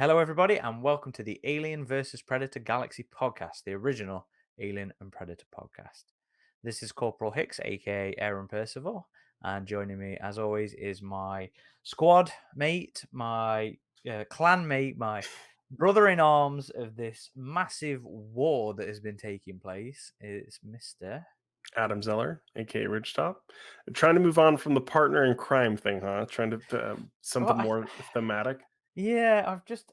Hello, everybody, and welcome to the Alien versus Predator Galaxy podcast, the original Alien and Predator podcast. This is Corporal Hicks, aka Aaron Percival, and joining me, as always, is my squad mate, my clan mate, my brother in arms of this massive war that has been taking place. It's Mister. Adam Zeller, aka RidgeTop. Trying to move on from the partner in crime thing, huh? Trying to Well, something more thematic. yeah, I've just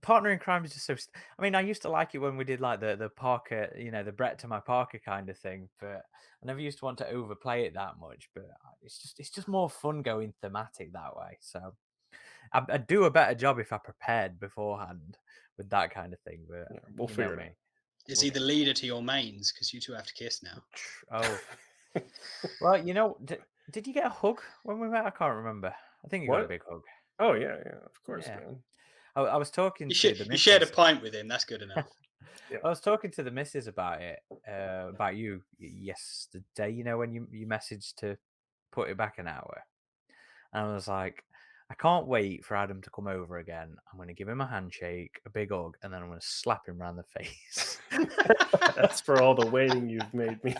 partner in crime is just so. I mean, I used to like it when we did like the Parker, the Brett to my Parker kind of thing, but I never used to want to overplay it that much. But it's just more fun going thematic that way. So I'd do a better job if I prepared beforehand with that kind of thing. But Yeah, we'll you know figure it me. Is We'll he the get leader to your mains? Because you two have to kiss now. oh out. well, did you get a hug when we met? I can't remember. I think you got a What? big hug. Oh yeah, of course, Yeah, man. I was talking You, to the you shared a missus. pint with him. That's good enough. Yeah. I was talking to the missus about it, about you yesterday. You know, when you messaged to put it back an hour, and I was like, I can't wait for Adam to come over again. I'm going to give him a handshake, a big hug, and then I'm going to slap him round the face. That's for all the waiting you've made me.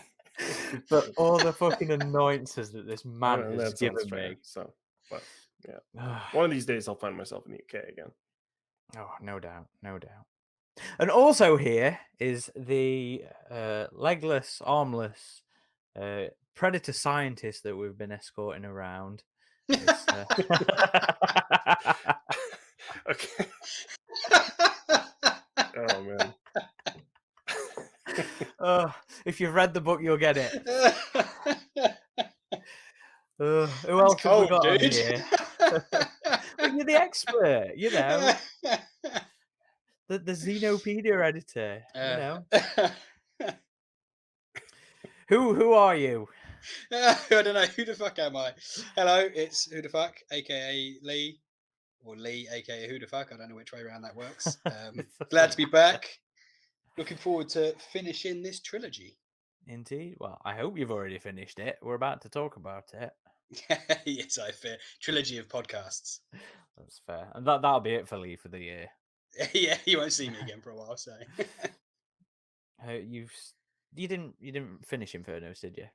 For all the fucking annoyances that this man And has that sounds given fair. me. So, but yeah, one of these days I'll find myself in the UK again. Oh, no doubt, no doubt. And also here is the legless, armless predator scientist that we've been escorting around. It's, Okay. Oh man. if you've read the book, you'll get it. Who It's else have we cold, got on dude. here? Well, you're the expert, the Xenopedia editor. Who are you? I don't know. Who the fuck am I? Hello, it's HuDaFuk, aka Lee, or Lee, aka HuDaFuk. I don't know which way around that works. Glad to be back. Looking forward to finishing this trilogy. Indeed. Well, I hope you've already finished it. We're about to talk about it. Yes, I fear. Trilogy of podcasts. That's fair, and that'll be it for Lee for the year. Yeah, you won't see me again for a while. So You didn't finish Infernos, did you?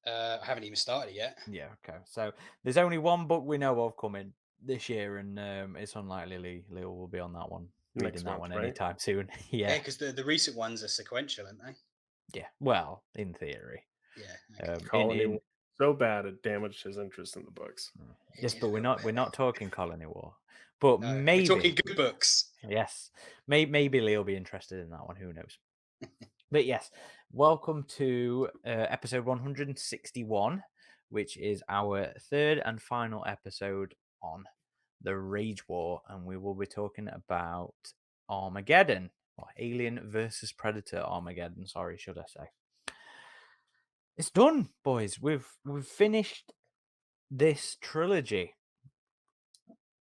I haven't even started yet. Yeah. Okay. So there's only one book we know of coming this year, and it's unlikely Lee will be on that one, reading Next that month, one right? anytime soon. Yeah, Yeah. because the recent ones are sequential, aren't they? Yeah. Well, in theory. Yeah. Okay. Colony was so bad it damaged his interest in the books. Yes, It did but a little we're bit. not talking Colony War, but No, we're maybe talking good books. yes, maybe Lee will be interested in that one. Who knows? But yes, welcome to episode 161, which is our third and final episode on the Rage War, and we will be talking about Armageddon, or Alien versus Predator Armageddon. Sorry, should I say? It's done, boys. We've finished this trilogy,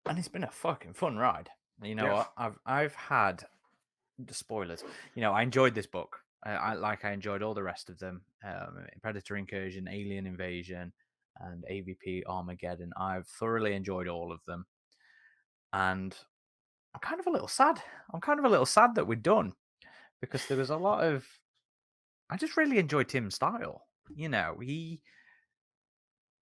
and it's been a fucking fun ride. You know Yeah. what? I've had the spoilers. You know, I enjoyed this book. I enjoyed all the rest of them. Predator Incursion, Alien Invasion, and AVP Armageddon. I've thoroughly enjoyed all of them, and I'm kind of a little sad. I'm kind of a little sad that we're done because there was a lot of. I just really enjoyed Tim's style. You know, he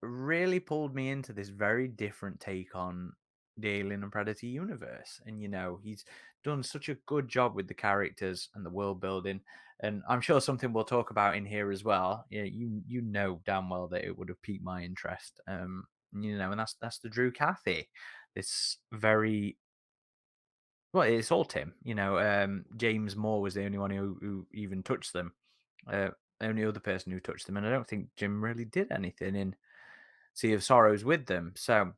really pulled me into this very different take on the Alien and Predator universe. And, you know, he's done such a good job with the characters and the world building. And I'm sure something we'll talk about in here as well. Yeah, you know damn well that it would have piqued my interest. And that's the Drukathi. This very well, it's all Tim. James Moore was the only one who even touched them. Only other person who touched them, and I don't think Jim really did anything in Sea of Sorrows with them. So,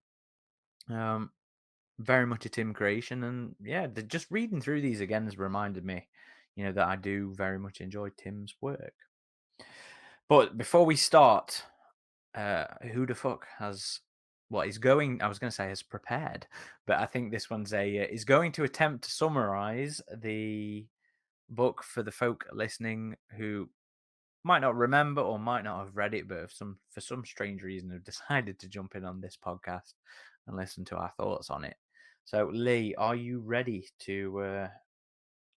very much a Tim creation, and yeah, just reading through these again has reminded me, that I do very much enjoy Tim's work. But before we start, HuDaFuk has he's going. I was going to say has prepared, but I think this one's is going to attempt to summarize the book for the folk listening who might not remember or might not have read it, but for some strange reason have decided to jump in on this podcast. and listen to our thoughts on it. So, Lee, are you ready to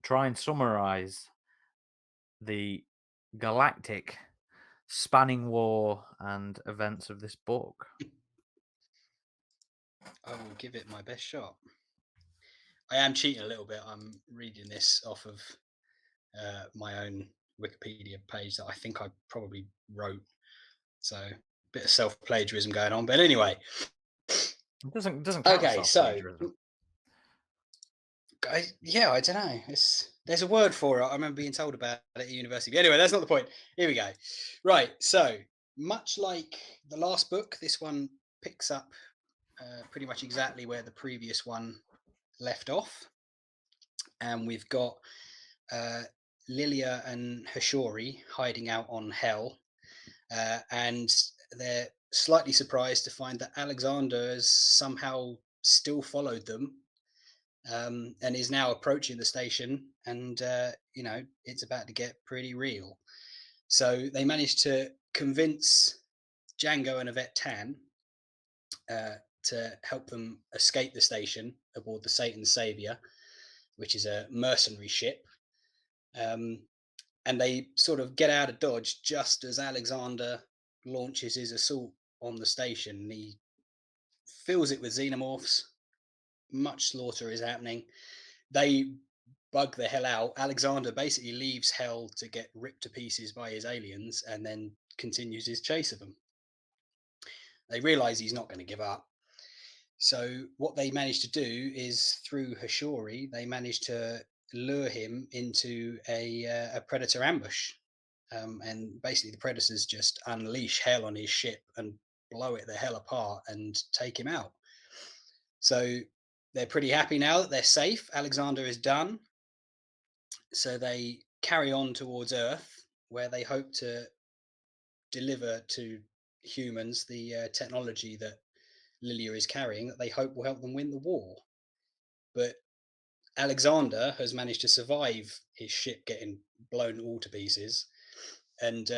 try and summarize the galactic spanning war and events of this book? I will give it my best shot. I am cheating a little bit. I'm reading this off of my own Wikipedia page that I think I probably wrote. So a bit of self-plagiarism going on. But anyway. It doesn't count. Okay, so self-plagiarism. yeah, I don't know. There's a word for it. I remember being told about it at university. But anyway, that's not the point. Here we go. Right. So much like the last book, this one picks up pretty much exactly where the previous one left off. And we've got Lilia and Hashori hiding out on Hell. And they're slightly surprised to find that Alexander has somehow still followed them. And is now approaching the station, and it's about to get pretty real. So they managed to convince Django and Yvette Tan to help them escape the station aboard the Satan Savior, which is a mercenary ship. And they sort of get out of Dodge just as Alexander launches his assault on the station. He fills it with xenomorphs. Much slaughter is happening. They bug the hell out. Alexander basically leaves Hell to get ripped to pieces by his aliens and then continues his chase of them. They realize he's not going to give up. So what they manage to do is, through Hashori, they manage to lure him into a predator ambush. And basically the predators just unleash hell on his ship and blow it the hell apart and take him out. So they're pretty happy now that they're safe. Alexander is done. So they carry on towards Earth, where they hope to deliver to humans the technology that Lilia is carrying, that they hope will help them win the war. But Alexander has managed to survive his ship getting blown all to pieces. And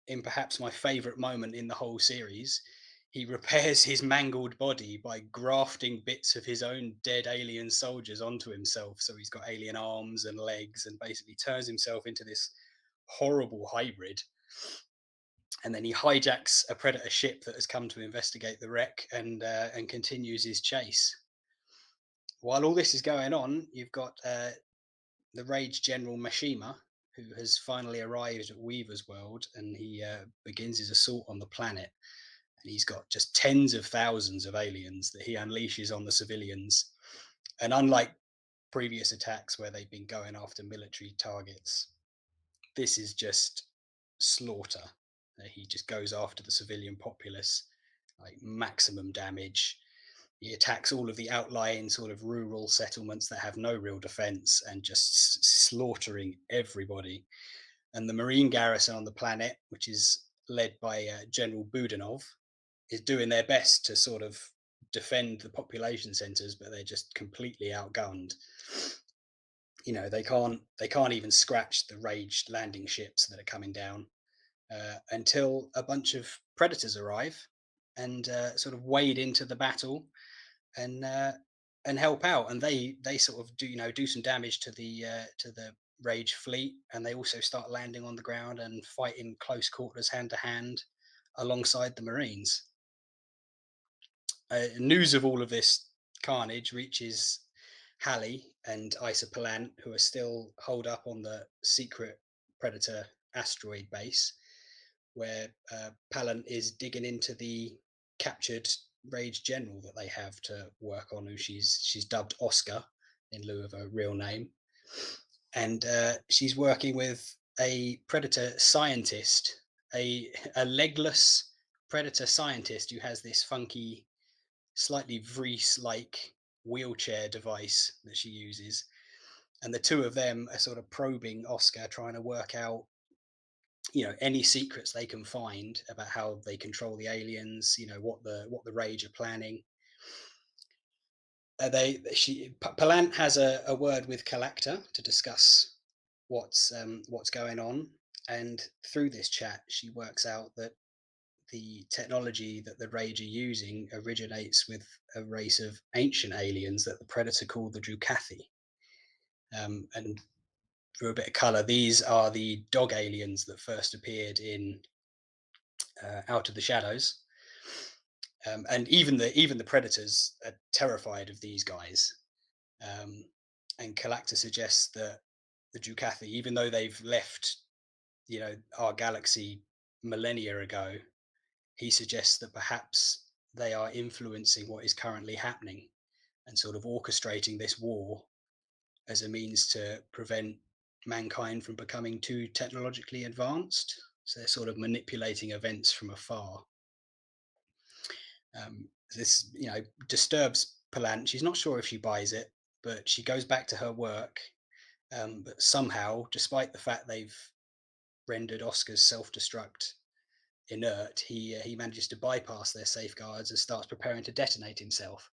in perhaps my favorite moment in the whole series, he repairs his mangled body by grafting bits of his own dead alien soldiers onto himself. So he's got alien arms and legs, and basically turns himself into this horrible hybrid. And then he hijacks a predator ship that has come to investigate the wreck, and continues his chase. While all this is going on, you've got the Rage General Mashima, who has finally arrived at Weaver's World, and he begins his assault on the planet. And he's got just tens of thousands of aliens that he unleashes on the civilians. And unlike previous attacks where they've been going after military targets, this is just slaughter. He just goes after the civilian populace, like maximum damage. He attacks all of the outlying sort of rural settlements that have no real defense, and just slaughtering everybody. And the Marine garrison on the planet, which is led by General Budanov, is doing their best to sort of defend the population centers, but they're just completely outgunned. They can't even scratch the raged landing ships that are coming down until a bunch of predators arrive and sort of wade into the battle and help out. And they sort of do some damage to the Rage fleet, and they also start landing on the ground and fight in close quarters, hand to hand, alongside the Marines. News of all of this carnage reaches Halley and Isa Palant, who are still holed up on the secret Predator asteroid base, where Palant is digging into the captured Rage General that they have to work on, who she's dubbed Oscar in lieu of a real name. And she's working with a Predator scientist, a legless Predator scientist who has this funky, slightly Vries-like wheelchair device that she uses. And the two of them are sort of probing Oscar, trying to work out any secrets they can find about how they control the aliens, what the Rage are planning. Palant has a word with Calacta to discuss what's going on, and through this chat she works out that the technology that the Rage are using originates with a race of ancient aliens that the Predator called the Drukathi. And for a bit of color, these are the dog aliens that first appeared in Out of the Shadows. And even the Predators are terrified of these guys. And Kalacta suggests that the Drukathi, even though they've left, our galaxy millennia ago, he suggests that perhaps they are influencing what is currently happening and sort of orchestrating this war as a means to prevent mankind from becoming too technologically advanced. So they're sort of manipulating events from afar. This, disturbs Palant. She's not sure if she buys it, but she goes back to her work. But somehow, despite the fact they've rendered Oscar's self-destruct inert, he manages to bypass their safeguards and starts preparing to detonate himself.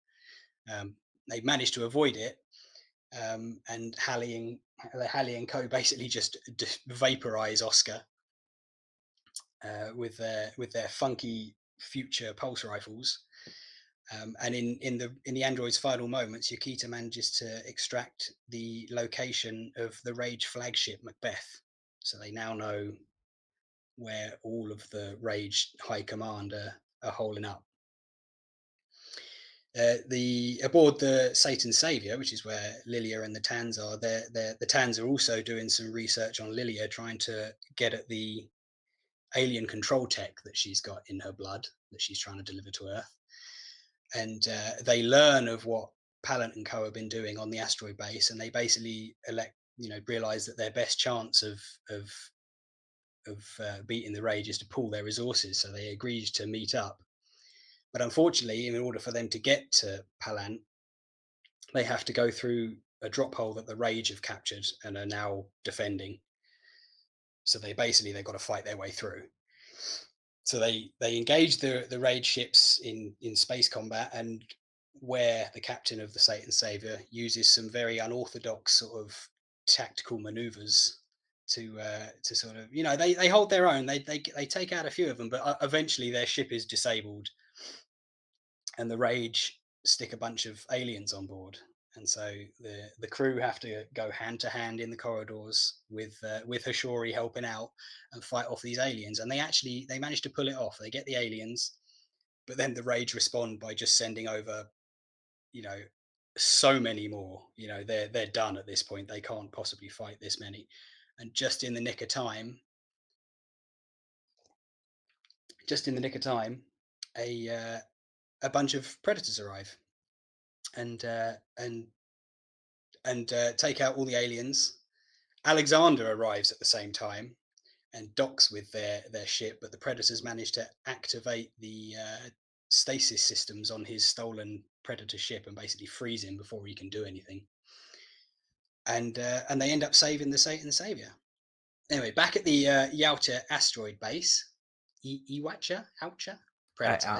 They managed to avoid it, and Halley and co basically just vaporize Oscar with their funky future pulse rifles. And in the android's final moments, Yukita manages to extract the location of the Rage flagship Macbeth. So they now know where all of the Rage high command are holding up. Aboard the Satan Savior, which is where Lilia and the Tans are, the Tans are also doing some research on Lilia, trying to get at the alien control tech that she's got in her blood that she's trying to deliver to Earth. And they learn of what Palant and co have been doing on the asteroid base, and they basically realize that their best chance of beating the Rage is to pool their resources. So they agreed to meet up. But unfortunately, in order for them to get to Palant, they have to go through a drop hole that the Rage have captured and are now defending. So they've got to fight their way through. So they engage the Rage ships in space combat, and where the captain of the Satan Savior uses some very unorthodox sort of tactical maneuvers to sort of, they hold their own. They take out a few of them, but eventually their ship is disabled, and the Rage stick a bunch of aliens on board. And so the crew have to go hand to hand in the corridors with Hashori helping out and fight off these aliens. And they manage to pull it off. They get the aliens, but then the Rage respond by just sending over, so many more. They're done at this point. They can't possibly fight this many. And just in the nick of time, a bunch of Predators arrive and take out all the aliens. Alexander arrives at the same time and docks with their ship, but the Predators manage to activate the stasis systems on his stolen Predator ship and basically freeze him before he can do anything. And they end up saving the Satan Savior. Anyway, back at the Yalta asteroid base, Iwacha, Predator.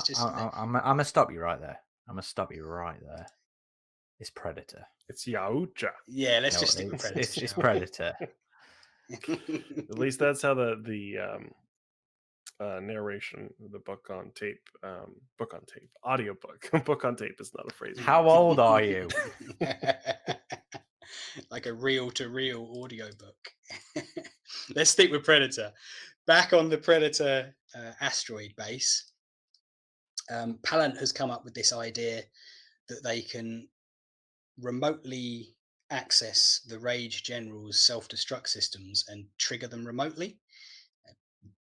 I'm gonna stop you right there. It's Predator. It's Yaucha. Yeah, let's just stick with Predator. It's Predator. At least that's how the narration of the book on tape, audiobook. Book on tape is not a phrase. How old are you? Like a reel-to-reel audiobook. Let's stick with Predator. Back on the Predator asteroid base, Palant has come up with this idea that they can remotely access the Rage General's self-destruct systems and trigger them remotely,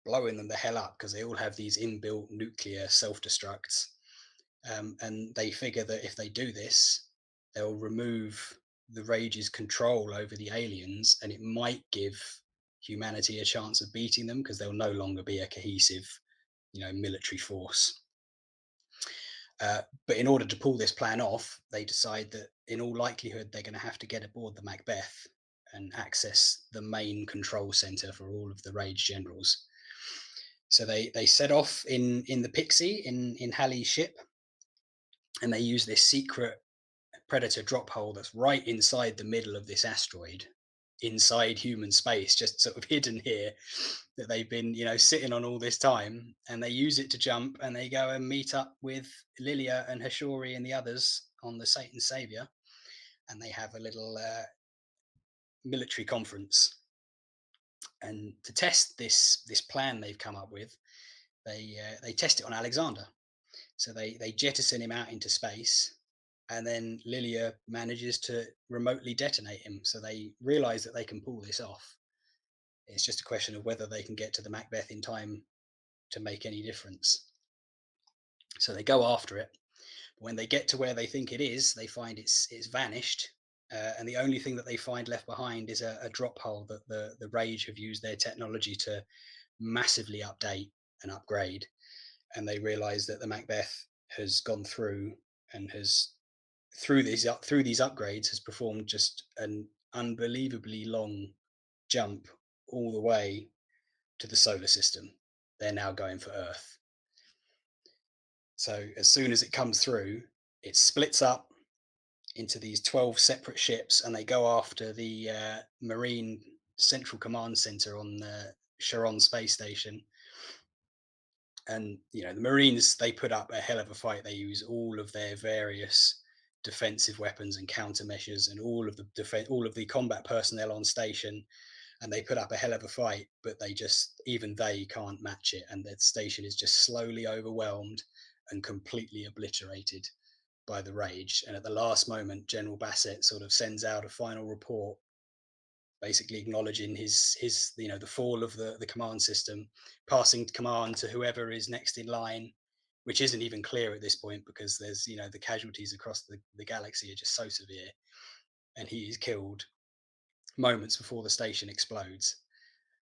blowing them the hell up because they all have these inbuilt nuclear self-destructs. And they figure that if they do this, they'll remove the Rage's control over the aliens, and it might give humanity a chance of beating them because they'll no longer be a cohesive, military force. But in order to pull this plan off, they decide that in all likelihood, they're going to have to get aboard the Macbeth and access the main control center for all of the Rage generals. So they set off in the Pixie in Halley's ship, and they use this secret Predator drop hole that's right inside the middle of this asteroid. inside human space, just sort of hidden here, that they've been, sitting on all this time, and they use it to jump, and they go and meet up with Lilia and Hashori and the others on the Satan Savior, and they have a little military conference. And to test this plan they've come up with, they test it on Alexander. So they jettison him out into space, and then Lilia manages to remotely detonate him. So they realize that they can pull this off. It's just a question of whether they can get to the Macbeth in time to make any difference. So they go after it. When they get to where they think it is, they find it's vanished. And the only thing that they find left behind is a drop hole that the Rage have used their technology to massively update and upgrade. And they realize that the Macbeth has gone through and has, through these upgrades, has performed just an unbelievably long jump all the way to the solar system. They're now going for Earth. So as soon as it comes through, it splits up into these 12 separate ships, and they go after the Marine Central Command Center on the Charon space station. And the Marines, they put up a hell of a fight. They use all of their various defensive weapons and countermeasures, and all of the combat personnel on station, and they put up a hell of a fight. But even they can't match it, and the station is just slowly overwhelmed and completely obliterated by the Rage. And at the last moment, General Bassett sort of sends out a final report, basically acknowledging the fall of the command system, passing command to whoever is next in line, which isn't even clear at this point, because there's the casualties across the galaxy are just so severe, and he is killed moments before the station explodes.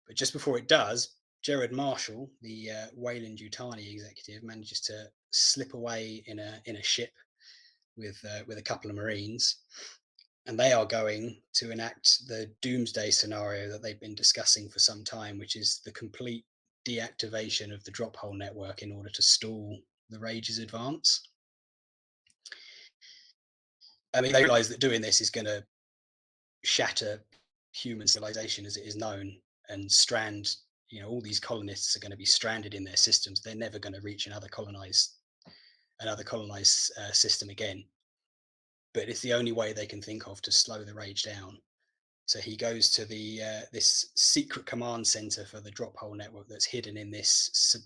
But just before it does, Jared Marshall, the Weyland-Yutani executive, manages to slip away in a ship with a couple of Marines, and they are going to enact the doomsday scenario that they've been discussing for some time, which is the complete deactivation of the drop hole network in order to stall the Rage's advance. I mean, they realize that doing this is going to shatter human civilization as it is known, and strand, all these colonists are going to be stranded in their systems. They're never going to reach another colonized system again. But it's the only way they can think of to slow the Rage down. So he goes to this secret command center for the drop hole network that's hidden in this,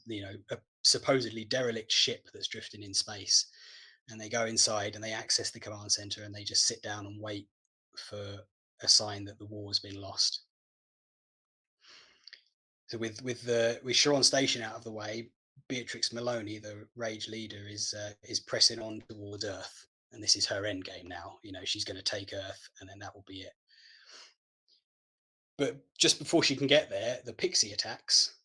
a supposedly derelict ship that's drifting in space. And they go inside and they access the command center, and they just sit down and wait for a sign that the war has been lost. So with Charon Station out of the way, Beatrix Maloney, the Rage leader, is pressing on towards Earth. And this is her end game now. She's going to take Earth, and then that will be it. But just before she can get there, the Pixie attacks,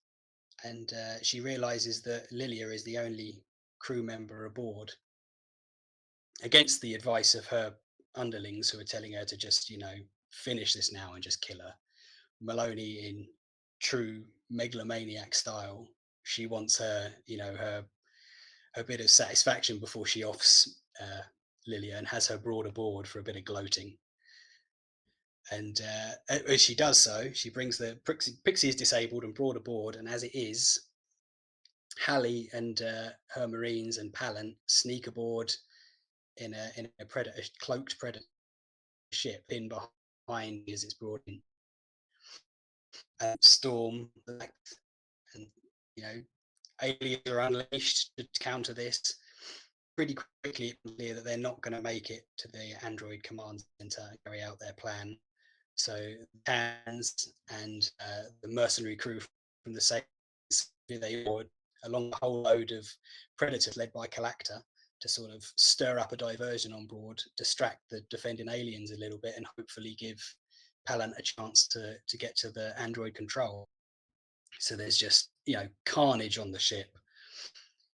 and she realizes that Lilia is the only crew member aboard, against the advice of her underlings, who are telling her to just, finish this now and just kill her. Maloney, in true megalomaniac style, she wants her bit of satisfaction before she offs Lilia, and has her brought aboard for a bit of gloating. And as she does so, she brings the Pixie is disabled and brought aboard, and as it is, Hallie and her Marines and Pallant sneak aboard in a cloaked predator ship in behind as it's brought in, and storm and aliens are unleashed to counter this. Pretty quickly, it's clear that they're not going to make it to the android command center and carry out their plan. So Tans and the mercenary crew from the same, they board along a whole load of predators led by Calacta to sort of stir up a diversion on board, distract the defending aliens a little bit, and hopefully give Pallant a chance to get to the android control. So there's just carnage on the ship.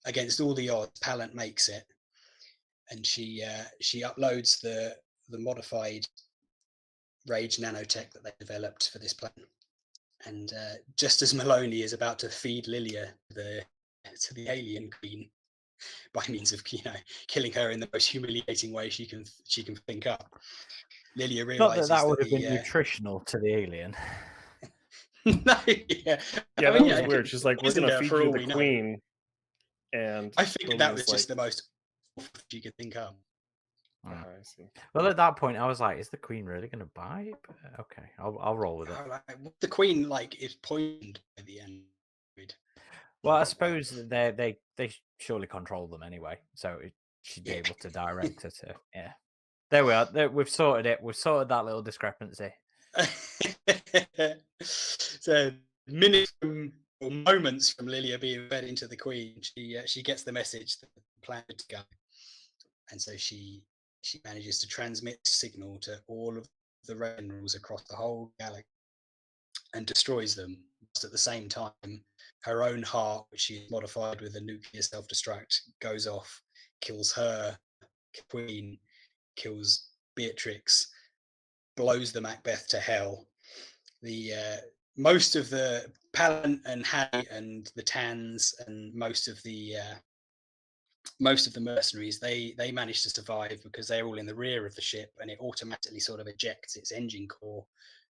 Against all the odds, Pallant makes it, and she uploads the modified Rage nanotech that they developed for this plan. And just as Maloney is about to feed Lilia to the alien queen by means of killing her in the most humiliating way she can think up, Lilia Not that realizes that would that have been nutritional to the alien. no, Yeah, I that mean, was yeah, weird. She's like, we're isn't gonna there feed for you all the we know? queen, and I think that was Lilia's just like, the most awful you could think of. "Ah, I see. Well, at that point, I was like, "Is the queen really going to bite?" But, okay, I'll roll with it. The queen is poisoned at the end. Well, I suppose they surely control them anyway, so she'd be Yeah. able to direct her to. Yeah, there we are. We've sorted it. We've sorted that little discrepancy. So minutes or moments from Lilia being fed into the queen, she gets the message that the plan to go, and so she manages to transmit signal to all of the generals across the whole galaxy and destroys them. But at the same time, her own heart, which she has modified with a nuclear self-destruct, goes off, kills her queen, kills Beatrix, blows the Macbeth to hell. The most of the Pallant and Hattie and the Tans and most of the mercenaries, they manage to survive because they're all in the rear of the ship, and it automatically sort of ejects its engine core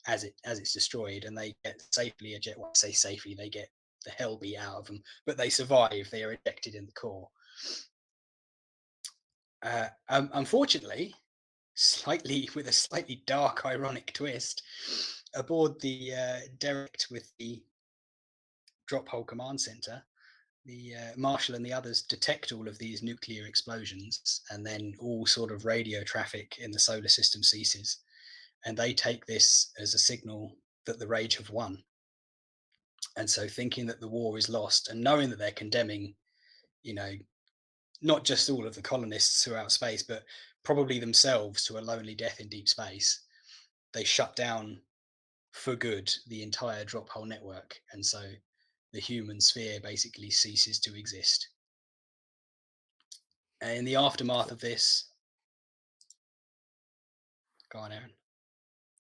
as it's destroyed, and they get safely ejected. Well, I say safely, they get the hell beat out of them, but they survive. They are ejected in the core. Unfortunately, with a slightly dark, ironic twist, aboard the derelict with the drop hole command center, the Marshal and the others detect all of these nuclear explosions, and then all sort of radio traffic in the solar system ceases, and they take this as a signal that the Rage have won. And so, thinking that the war is lost, and knowing that they're condemning, not just all of the colonists throughout space, but probably themselves to a lonely death in deep space, they shut down for good the entire drop hole network, and so the human sphere basically ceases to exist. And in the aftermath of this, go on, Aaron.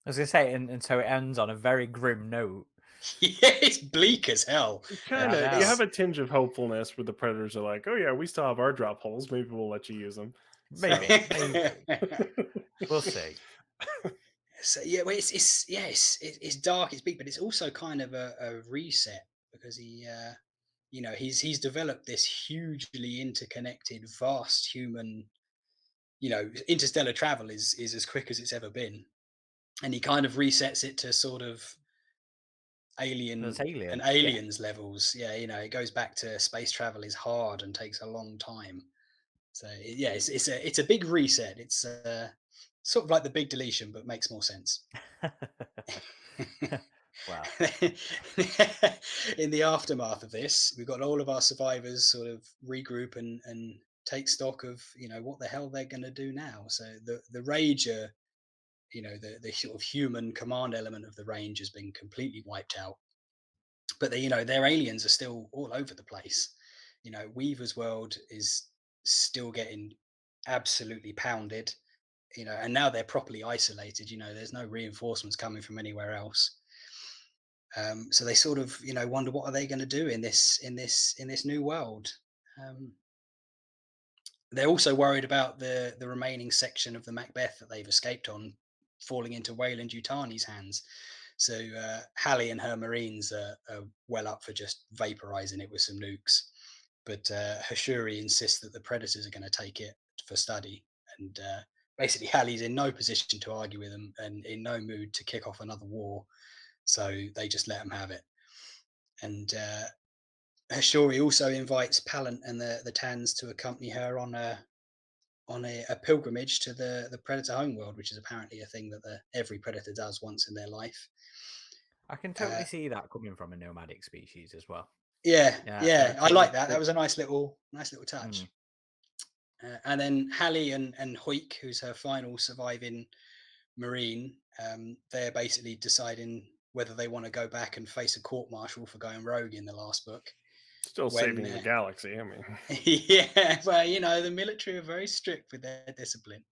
I was going to say, and so it ends on a very grim note. Yeah, it's bleak as hell. Kind of. You have a tinge of hopefulness where the predators are like, "Oh yeah, we still have our drop holes. Maybe we'll let you use them." Maybe. We'll see. So yeah, well, it's dark, it's big, but it's also kind of a reset because he's developed this hugely interconnected, vast human. Interstellar travel is as quick as it's ever been, and he kind of resets it to sort of aliens levels. Yeah, it goes back to space travel is hard and takes a long time. So yeah, it's a big reset. It's sort of like the big deletion, but makes more sense. Wow. In the aftermath of this, we've got all of our survivors sort of regroup and take stock of what the hell they're going to do now. So the Ranger, the sort of human command element of the range has been completely wiped out, but their aliens are still all over the place. Weaver's world is still getting absolutely pounded, and now they're properly isolated. There's no reinforcements coming from anywhere else. So they sort of wonder, what are they going to do in this new world. They're also worried about the remaining section of the Macbeth that they've escaped on falling into Weyland-Yutani's hands. So Hallie and her Marines are well up for just vaporizing it with some nukes, but Hashuri insists that the Predators are going to take it for study, and basically Hallie's in no position to argue with them and in no mood to kick off another war, so they just let them have it. And Hashuri also invites Pallant and the Tans to accompany her on a pilgrimage to the Predator homeworld, which is apparently a thing that every Predator does once in their life. I can totally see that coming from a nomadic species as well. Yeah, I like that. That was a nice little touch. And then Hallie and Hoik, who's her final surviving Marine, they're basically deciding whether they want to go back and face a court-martial for going rogue in the last book. Still saving the galaxy, I mean. Yeah, well, the military are very strict with their discipline.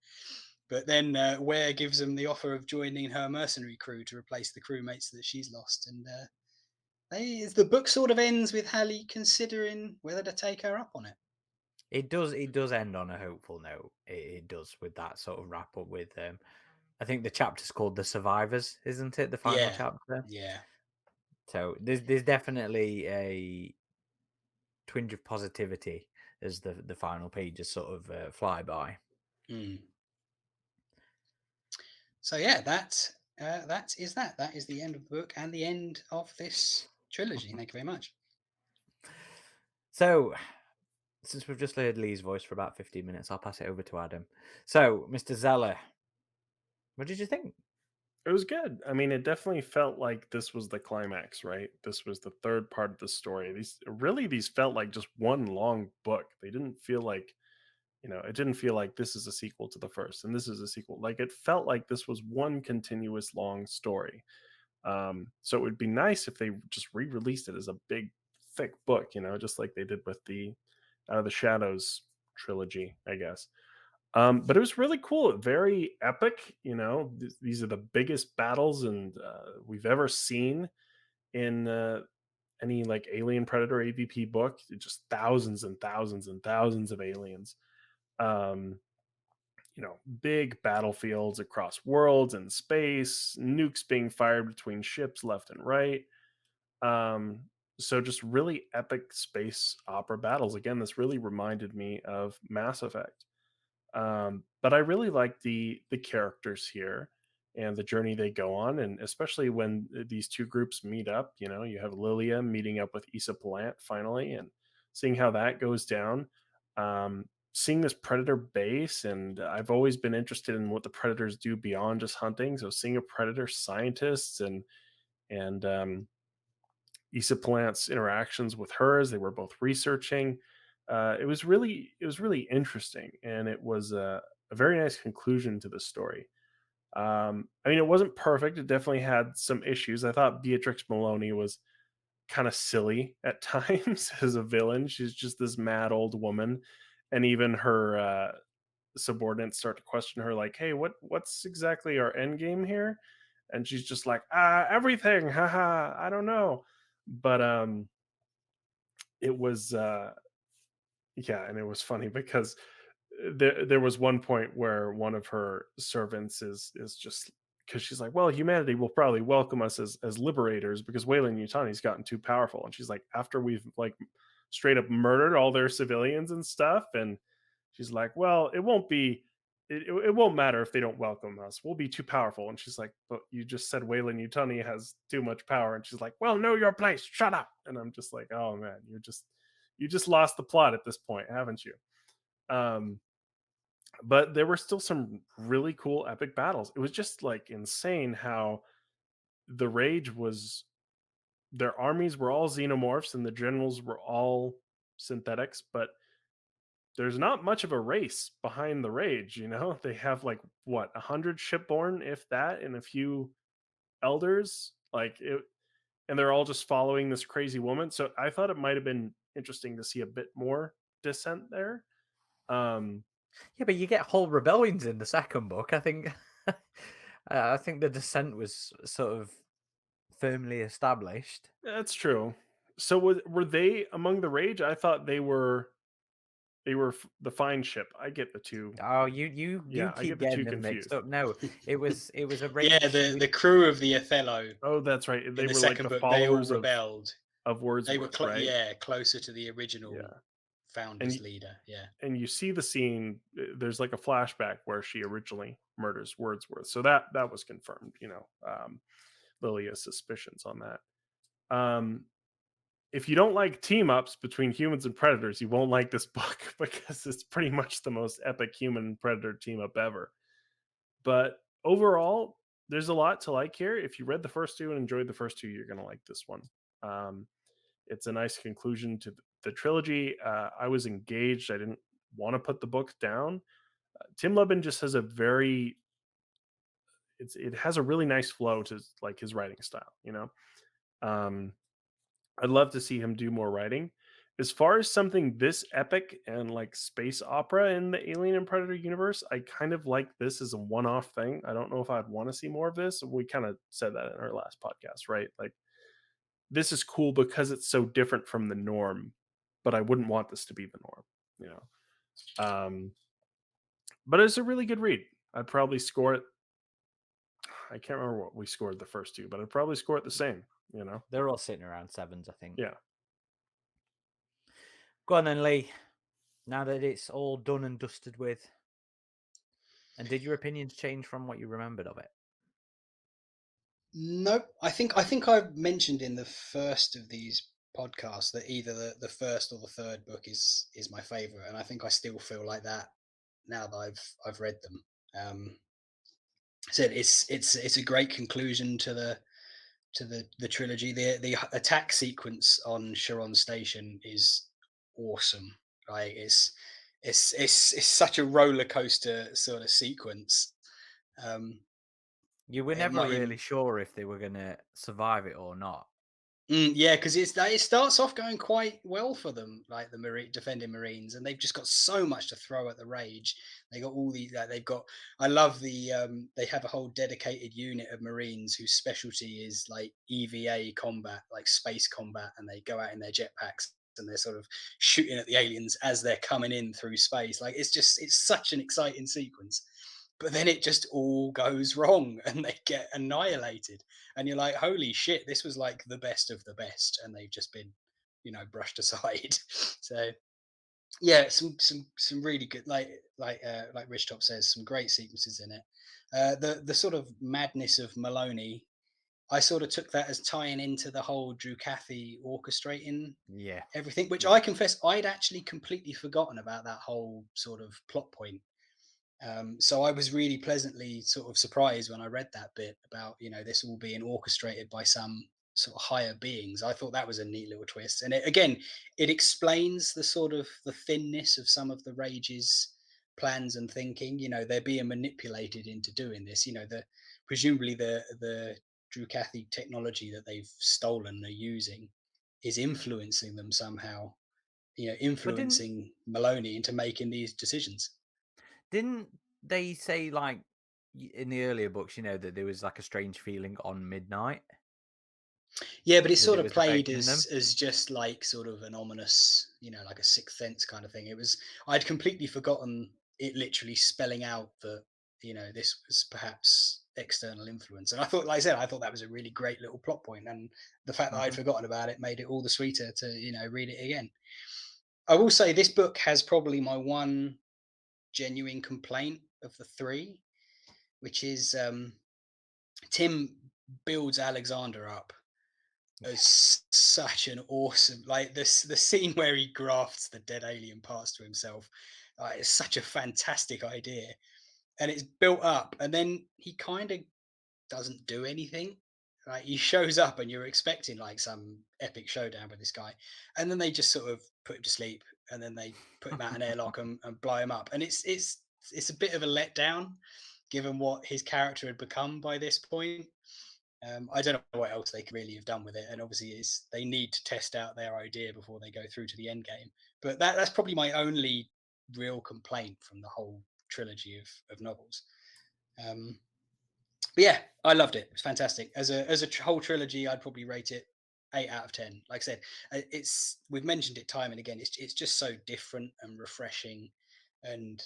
But then Ware gives them the offer of joining her mercenary crew to replace the crewmates that she's lost. And the book sort of ends with Hallie considering whether to take her up on it. It does end on a hopeful note. It does, with that sort of wrap up with I think the chapter's called The Survivors, isn't it? The final Yeah, chapter. yeah. So there's definitely a twinge of positivity as the final pages sort of fly by. Mm. So yeah, that is that. That is the end of the book and the end of this trilogy. Thank you very much. So, since we've just heard Lee's voice for about 15 minutes, I'll pass it over to Adam. So, Mr. Zeller, what did you think? It was good. I mean, it definitely felt like this was the climax, right? This was the third part of the story. These felt like just one long book. They didn't feel like, it didn't feel like this is a sequel to the first and this is a sequel. Like it felt like this was one continuous long story. So it would be nice if they just re-released it as a big, thick book, just like they did with the Out of the Shadows trilogy, I guess. But it was really cool, very epic. These are the biggest battles and we've ever seen in any like Alien Predator AVP book. Just thousands and thousands and thousands of aliens. Um, big battlefields across worlds and space, nukes being fired between ships left and right. Um, so just really epic space opera battles. Again, this really reminded me of Mass Effect. But I really like the characters here and the journey they go on, and especially when these two groups meet up. You have Lilia meeting up with Issa Palant finally, and seeing how that goes down. Seeing this predator base, and I've always been interested in what the predators do beyond just hunting. So seeing a predator scientist and Issa Palant's interactions with her as they were both researching. It was really interesting, and it was a very nice conclusion to the story. I mean, it wasn't perfect. It definitely had some issues. I thought Beatrix Maloney was kind of silly at times as a villain. She's just this mad old woman, and even her subordinates start to question her, like, "Hey, what's exactly our end game here?" And she's just like, everything. Haha, I don't know. But it was yeah, and it was funny because there was one point where one of her servants is just because she's like, well, humanity will probably welcome us as liberators because Wayland Yutani's gotten too powerful. And she's like, after we've like straight up murdered all their civilians and stuff, and she's like, well, it won't matter if they don't welcome us. We'll be too powerful. And she's like, but you just said Wayland Yutani has too much power. And she's like, well, know your place. Shut up. And I'm just like, oh man, you just lost the plot at this point, haven't you? Um, but there were still some really cool epic battles. It was just like insane how the rage was their armies were all xenomorphs and the generals were all synthetics, but there's not much of a race behind the rage. They have like what, 100 shipborne, if that, and a few elders, like it, and they're all just following this crazy woman. So I thought it might have been interesting to see a bit more dissent there. um Yeah, but you get whole rebellions in the second book. I think, I think the descent was sort of firmly established. that's true. So were they among the rage? I thought they were the fine ship. I get the two. Oh, you Yeah, I keep get the two getting them mixed confused. up. No, it was a Yeah, rage. the crew of the Othello Oh, that's right. in They the were like second the book, they all followers rebelled. of They were Wordsworth, right? closer to the original Yeah. And founders leader. Yeah. and you see the scene, there's like a flashback where she originally murders Wordsworth. So that was confirmed, Lilia's suspicions on that. If you don't like team ups between humans and predators, you won't like this book because it's pretty much the most epic human predator team up ever. But overall, there's a lot to like here. If you read the first two and enjoyed the first two, you're going to like this one. Um, it's a nice conclusion to the trilogy. I was engaged. I didn't want to put the book down. Tim Lebbon just has a very it has a really nice flow to like his writing style. Um, I'd love to see him do more writing. As far as something this epic and like space opera in the Alien and Predator universe, I kind of like this as a one-off thing. I don't know if I'd want to see more of this. We kind of said that in our last podcast, right? Like this is cool because it's so different from the norm, but I wouldn't want this to be the norm, you know. But it's a really good read. I'd probably score it I can't remember what we scored the first two, but I'd probably score it the same. They're all sitting around 7s, I think. Yeah. Go on then, Lee. Now that it's all done and dusted with, and did your opinions change from what you remembered of it? Nope. I think I've mentioned in the first of these podcasts that either the first or the third book is my favorite, and I think I still feel like that now that I've read them. Said it's a great conclusion to the trilogy. The attack sequence on Sharon Station is awesome. Like it's such a roller coaster sort of sequence. You were It never might really even sure if they were going to survive it or not. Yeah, because it starts off going quite well for them, like the defending Marines, and they've just got so much to throw at the Rage. They got all these. They've got. I love the. They have a whole dedicated unit of Marines whose specialty is like EVA combat, like space combat, and they go out in their jetpacks and they're sort of shooting at the aliens as they're coming in through space. Like it's such an exciting sequence. But then it just all goes wrong and they get annihilated and you're like, holy shit, this was like the best of the best, and they've just been, brushed aside. So yeah, some really good, like RidgeTop says, some great sequences in it. The sort of madness of Maloney, I sort of took that as tying into the whole Drukathi orchestrating Yeah. everything, which Yeah. I confess I'd actually completely forgotten about that whole sort of plot point. So I was really pleasantly sort of surprised when I read that bit about this all being orchestrated by some sort of higher beings. I thought that was a neat little twist, and it explains the sort of the thinness of some of the Rage's plans and thinking. They're being manipulated into doing this. Presumably the Drukathi technology that they've stolen and are using is influencing them somehow. But Influencing Maloney into making these decisions. didn't they say, like, in the earlier books, that there was like a strange feeling on midnight? Yeah, but it's That sort it of was played affecting them? as just like sort of an ominous, like a sixth sense kind of thing. I'd completely forgotten it literally spelling out that, this was perhaps external influence. And I thought, like I said, I thought that was a really great little plot point. And the fact that I'd Mhm. forgotten about it made it all the sweeter to, read it again. I will say this book has probably my one genuine complaint of the three, which is Tim builds Alexander up as such an awesome, like this the scene where he grafts the dead alien parts to himself. It's such a fantastic idea, and it's built up, and then he kind of doesn't do anything. Like he shows up, and you're expecting like some epic showdown with this guy, and then they just sort of put him to sleep, and then they put him out an airlock and blow him up, and it's a bit of a letdown, given what his character had become by this point. I don't know what else they could really have done with it, and obviously, they need to test out their idea before they go through to the end game. But that's probably my only real complaint from the whole trilogy of novels. Um, but yeah, I loved it. It's fantastic. As a whole trilogy, I'd probably rate it 8 out of 10. Like I said, we've mentioned it time and again. It's just so different and refreshing, and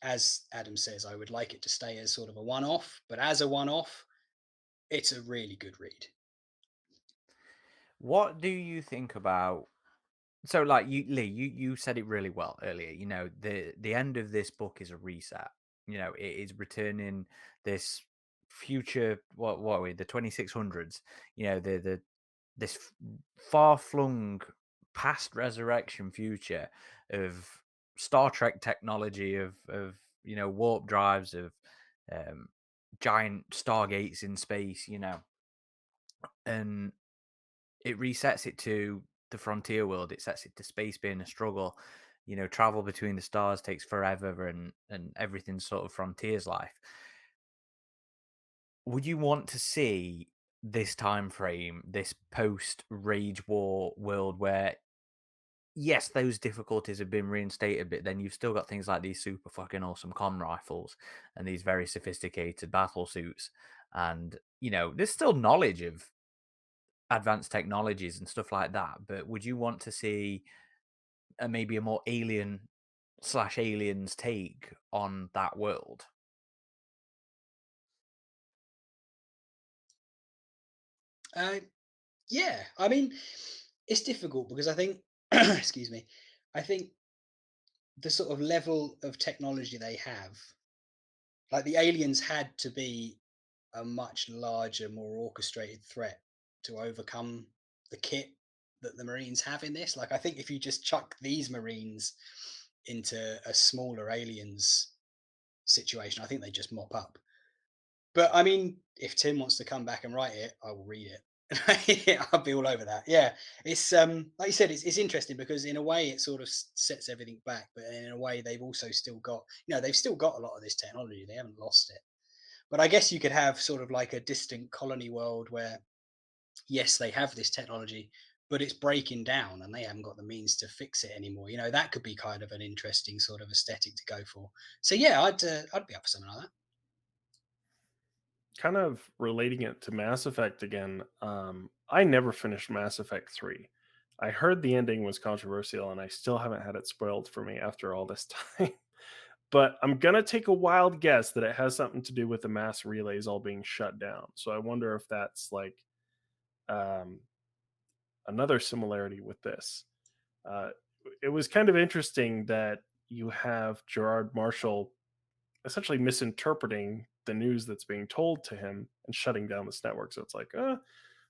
as Adam says, I would like it to stay as sort of a one-off. But as a one-off, it's a really good read. What do you think about? So, like, Lee, you said it really well earlier. The end of this book is a reset. It is returning this future. What are we? The 2600s. This far flung past resurrection future of Star Trek technology, of warp drives, of giant stargates in space. And it resets it to the frontier world. It sets it to space being a struggle. Travel between the stars takes forever, and everything's sort of frontiers life. Would you want to see this time frame, this post Rage War world where, yes, those difficulties have been reinstated, but then you've still got things like these super fucking awesome comm rifles and these very sophisticated battle suits, and there's still knowledge of advanced technologies and stuff like that, but would you want to see maybe a more alien/aliens take on that world? Uh, yeah, I mean, it's difficult because I think, excuse me, I think the sort of level of technology they have, like the aliens had to be a much larger, more orchestrated threat to overcome the kit that the Marines have in this. Like, I think if you just chuck these Marines into a smaller aliens situation, I think they just mop up. But I mean, if Tim wants to come back and write it, I will read it. I'll be all over that. Yeah, it's like you said, it's interesting because in a way it sort of sets everything back, but in a way they've also still got, they've still got a lot of this technology. They haven't lost it. But I guess you could have sort of like a distant colony world where, yes, they have this technology, but it's breaking down and they haven't got the means to fix it anymore. That could be kind of an interesting sort of aesthetic to go for. So yeah, I'd be up for something like that. Kind of relating it to Mass Effect again, I never finished Mass Effect 3. I heard the ending was controversial and I still haven't had it spoiled for me after all this time. But I'm gonna take a wild guess that it has something to do with the mass relays all being shut down. So I wonder if that's like um, another similarity with this. Uh, it was kind of interesting that you have Gerard Marshall essentially misinterpreting the news that's being told to him and shutting down this network. So it's like,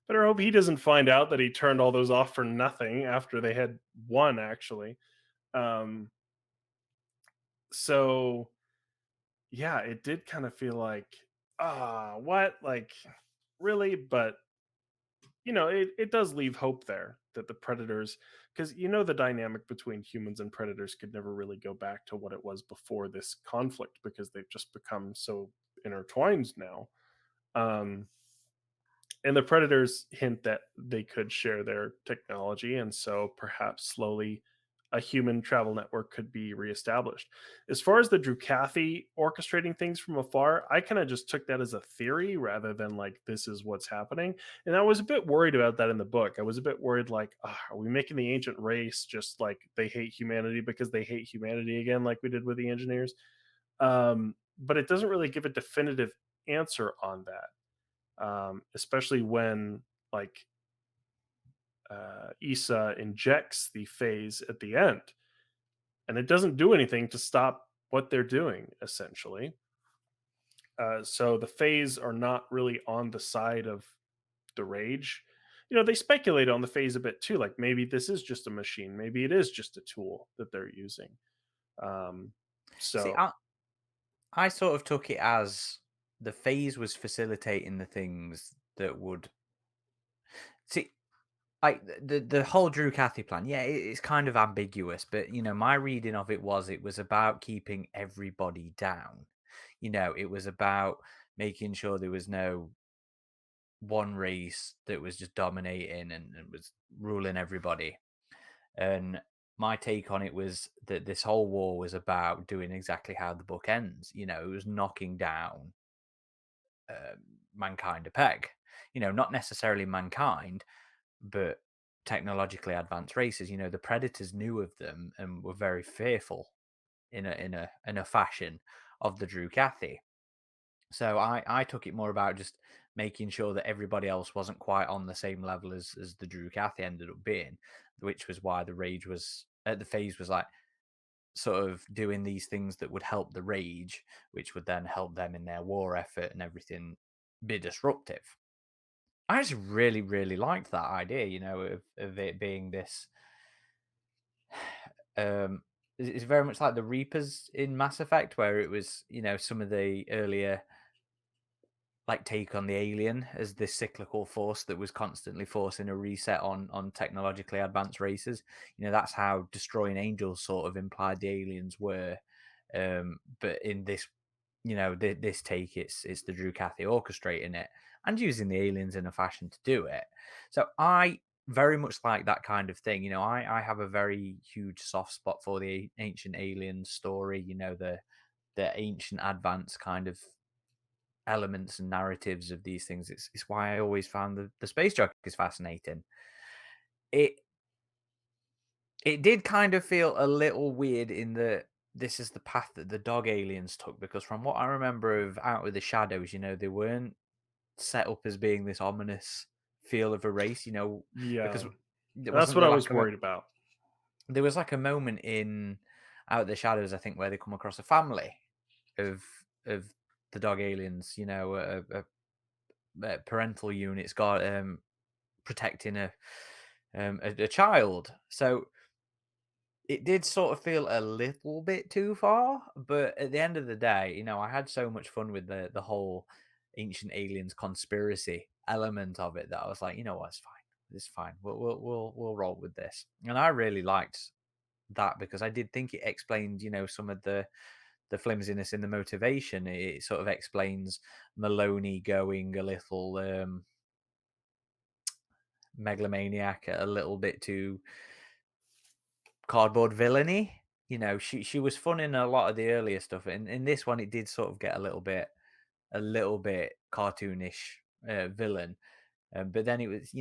better hope he doesn't find out that he turned all those off for nothing after they had won, actually. Um, so yeah, it did kind of feel like, what? Like, really? But, it does leave hope there that the predators, because, the dynamic between humans and predators could never really go back to what it was before this conflict because they've just become so intertwined now. Um, and the predators hint that they could share their technology, and so perhaps slowly a human travel network could be reestablished. As far as the Drukathi orchestrating things from afar, I kind of just took that as a theory rather than like this is what's happening. And I was a bit worried about that in the book. I was a bit worried like, are we making the ancient race just like they hate humanity because they hate humanity again, like we did with the engineers? But it doesn't really give a definitive answer on that, especially when like Issa injects the phase at the end, and it doesn't do anything to stop what they're doing. Essentially, so the phase are not really on the side of the rage. They speculate on the phase a bit too. Like maybe this is just a machine. Maybe it is just a tool that they're using. Um, See, so I sort of took it as the phase was facilitating the things that would see. Like the whole Drew Cathy plan, yeah, it's kind of ambiguous, but my reading of it was about keeping everybody down. It was about making sure there was no one race that was just dominating and was ruling everybody. And my take on it was that this whole war was about doing exactly how the book ends. It was knocking down mankind a peg. Not necessarily mankind, but technologically advanced races. The predators knew of them and were very fearful in a fashion of the Drukathi. So I took it more about just making sure that everybody else wasn't quite on the same level as the Drukathi ended up being, which was why the rage was the phase was like sort of doing these things that would help the rage, which would then help them in their war effort and everything be disruptive. I just really, really liked that idea, of it being this. Um, it's very much like the Reapers in Mass Effect, where it was, some of the earlier like take on the alien as this cyclical force that was constantly forcing a reset on technologically advanced races. That's how destroying angels sort of implied the aliens were. But in this, this take, it's the Drukathi orchestrating it and using the aliens in a fashion to do it. So I very much like that kind of thing. I have a very huge soft spot for the ancient alien story. The ancient advanced kind of elements and narratives of these things. It's why I always found the space jockeys fascinating. It it did kind of feel a little weird in that this is the path that the dog aliens took, because from what I remember of Out of the Shadows, they weren't set up as being this ominous feel of a race, because Yeah, there that's wasn't what there I like was worried about. there was like a moment in Out of the Shadows, I think, where they come across a family of the dog aliens, a parental unit's got protecting a child. So it did sort of feel a little bit too far, but at the end of the day, I had so much fun with the whole ancient aliens conspiracy element of it that I was like, you know what, it's fine. It's fine. We'll roll with this. And I really liked that because I did think it explained, some of the flimsiness in the motivation. It sort of explains Maloney going a little megalomaniac, a little bit too cardboard villainy. She was fun in a lot of the earlier stuff. In this one, it did sort of get a little bit cartoonish villain. But then it was,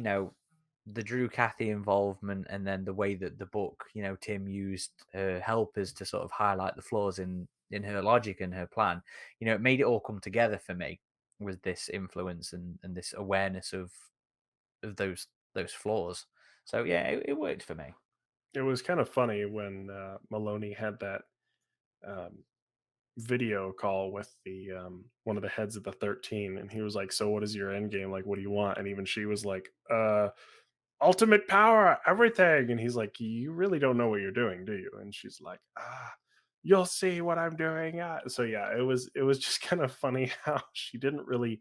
the Drukathi involvement, and then the way that the book, Tim used her helpers to sort of highlight the flaws in her logic and her plan. It made it all come together for me with this influence and this awareness of those flaws. So yeah, it worked for me. It was kind of funny when Maloney had that um, video call with the one of the heads of the 13, and he was like, "So what is your end game? Like, what do you want?" And even she was like, ultimate power, everything." And he's like, "You really don't know what you're doing, do you?" And she's like, "You'll see what I'm doing." So yeah, it was just kind of funny how she couldn't really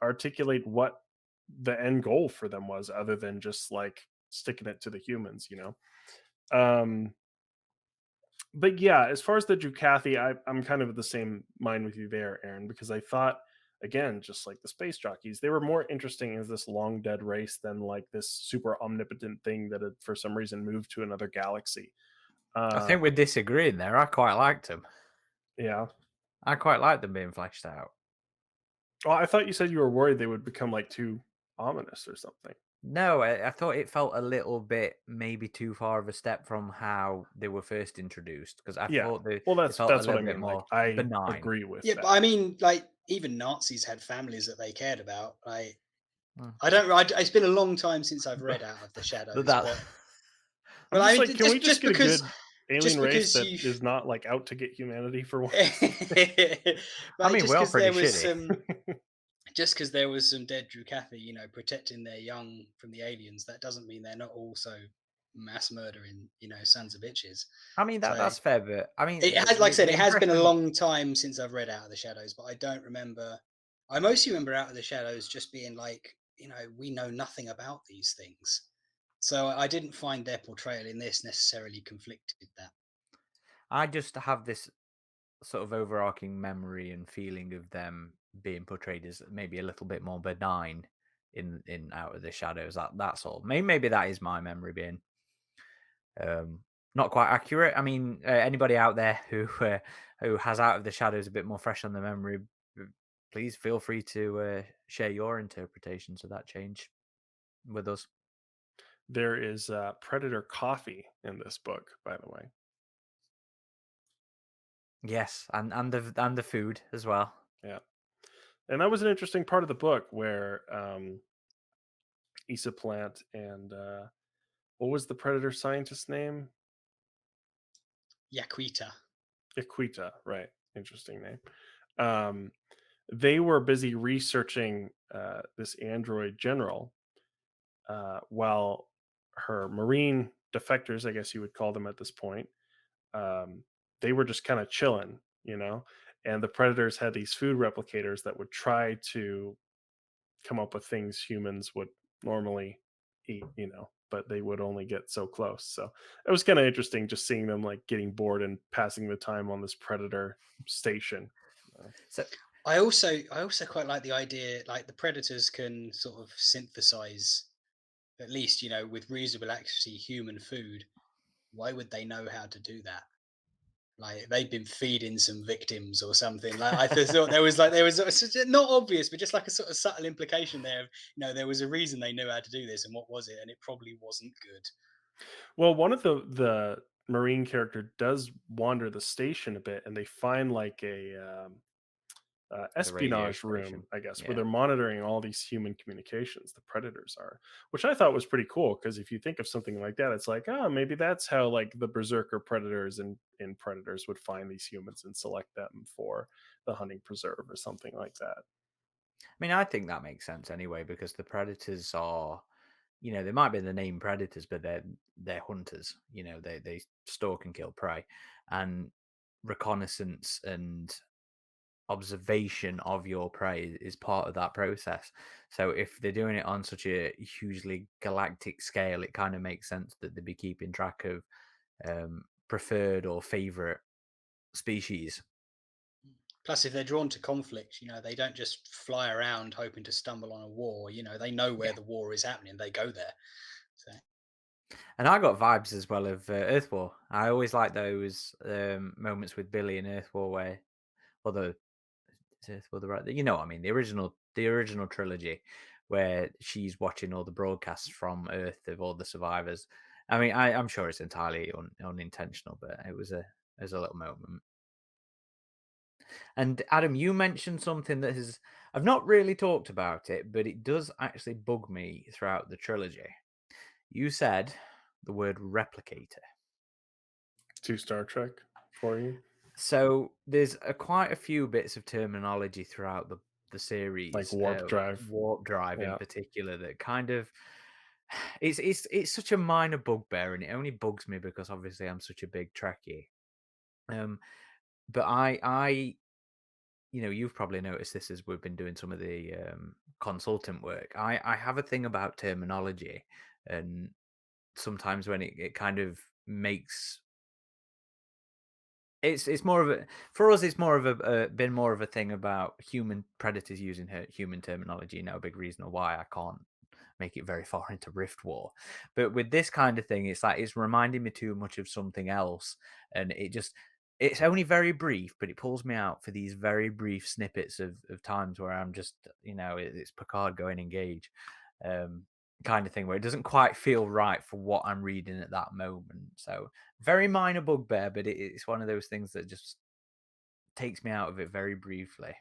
articulate what the end goal for them was, other than just like sticking it to the humans, um but yeah, as far as the Drukathi, I'm kind of the same mind with you there, Aaron, because I thought, again, just like the space jockeys, they were more interesting as this long dead race than like this super omnipotent thing that had for some reason moved to another galaxy. I Uh, think we're disagreeing there. I quite liked them. yeah. I quite liked them being fleshed out. Well, I thought you said you were worried they would become like too ominous or something. No, I thought it felt a little bit maybe too far of a step from how they were first introduced because I Yeah. thought Well, it felt a that's what I little bit mean. Like, more I benign. agree with Yeah, but that. I mean, like even Nazis had families that they cared about. Like Mm. I don't. It's been a long time since I've read Out of the But Shadows, that but I'm I just mean, like, can we just get a good alien just race because that you, is not like out to get humanity for once? I like mean, just we're all because pretty there was shitty. some, just because there was some dead Drukathi, protecting their young from the aliens, that doesn't mean they're not also mass murdering, sons of bitches. I mean So that's fair, but I mean it has, like I said, the it has been a impression. long time since I've read Out of the Shadows, but I don't remember. I mostly remember Out of the Shadows just being like, we know nothing about these things. So I didn't find their portrayal in this necessarily conflicted with that. I just have this sort of overarching memory and feeling of them being portrayed as maybe a little bit more benign in Out of the Shadows. That's all. Maybe that is my memory being um, not quite accurate. I mean, anybody out there who has Out of the Shadows a bit more fresh on the memory, please feel free to share your interpretations of that change with us. There is Predator coffee in this book, by the way. Yes, and the food as well. Yeah. And that was an interesting part of the book where Issa Plant and what was the Predator scientist's name? Yaquita. Equita, right. Interesting name. Um, they were busy researching this android general while her marine defectors, I guess you would call them at this point, um, they were just kind of chilling, and the predators had these food replicators that would try to come up with things humans would normally eat, but they would only get so close. So it was kind of interesting just seeing them like getting bored and passing the time on this predator station. So I also quite like the idea, like the predators can sort of synthesize, at least with reasonable accuracy, human food. Why would they know how to do that? Like they've been feeding some victims or something. Like I just thought not obvious, but just like a sort of subtle implication there. There was a reason they knew how to do this, and what was it? And it probably wasn't good. Well, one of the marine character does wander the station a bit, and they find like The radio espionage room, station. I guess, where Yeah. they're monitoring all these human communications. The predators are, which I thought was pretty cool because if you think of something like that, it's like, oh, maybe that's how like the berserker predators in Predators would find these humans and select them for the hunting preserve or something like that. I mean, I think that makes sense anyway, because the predators are, they might be the name predators, but they're hunters. They stalk and kill prey, and reconnaissance and observation of your prey is part of that process. So if they're doing it on such a hugely galactic scale, it kind of makes sense that they'd be keeping track of preferred or favorite species. Plus, if they're drawn to conflict, they don't just fly around hoping to stumble on a war. They know where the war is happening. They go there. So. And I got vibes as well of Earth War. I always like those moments with Billy in Earth War where, although Earth War the right, what I mean, the original trilogy, where she's watching all the broadcasts from Earth of all the survivors. I mean, I'm sure it's entirely unintentional, but it was a little moment. And Adam, you mentioned something that I've not really talked about it, but it does actually bug me throughout the trilogy. You said the word replicator. To Star Trek for you. So there's quite a few bits of terminology throughout the series, like warp drive in particular, that kind of it's such a minor bugbear, and it only bugs me because obviously I'm such a big Trekkie. But I you've probably noticed this as we've been doing some of the consultant work. I have a thing about terminology, and sometimes when it kind of makes it's more of a, for us, it's more of a been more of a thing about human predators using human terminology. A big reason why I can't make it very far into Rift War. But with this kind of thing, it's like it's reminding me too much of something else, and it's only very brief, but it pulls me out for these very brief snippets of times where I'm just, it's Picard going engage, kind of thing, where it doesn't quite feel right for what I'm reading at that moment. So very minor bugbear, but it's one of those things that just takes me out of it very briefly.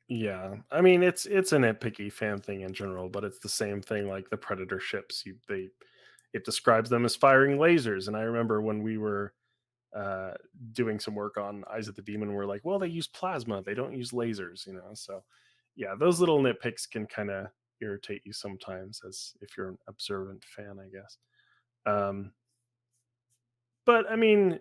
Yeah, I mean it's a nitpicky fan thing in general, but it's the same thing like the Predator ships. It describes them as firing lasers, and I remember when we were doing some work on Eyes of the Demon, we're like, well, they use plasma, they don't use lasers, So yeah, those little nitpicks can kind of irritate you sometimes, as if you're an observant fan, I guess. But I mean,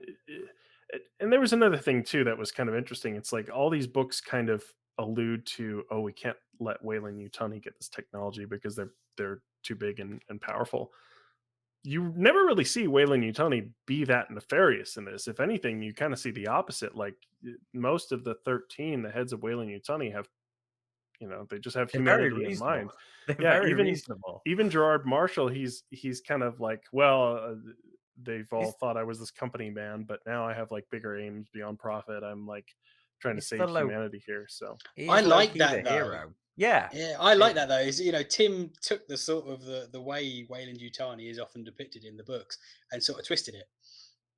and there was another thing too that was kind of interesting. It's like all these books kind of allude to, oh, we can't let Weyland-Yutani get this technology because they're too big and powerful. You never really see Weyland-Yutani be that nefarious in this. If anything, you kind of see the opposite. Like most of the 13, the heads of Weyland-Yutani have, they just have They're very humanity in reasonable. mind. They're Yeah, very reasonable. even Gerard Marshall, he's kind of like, well, they've all thought I was this company man, but now I have like bigger aims beyond profit. I'm like trying to save humanity here. So I like that though. Hero. Yeah, I like that though. Is Tim took the sort of the way Weyland-Yutani is often depicted in the books and sort of twisted it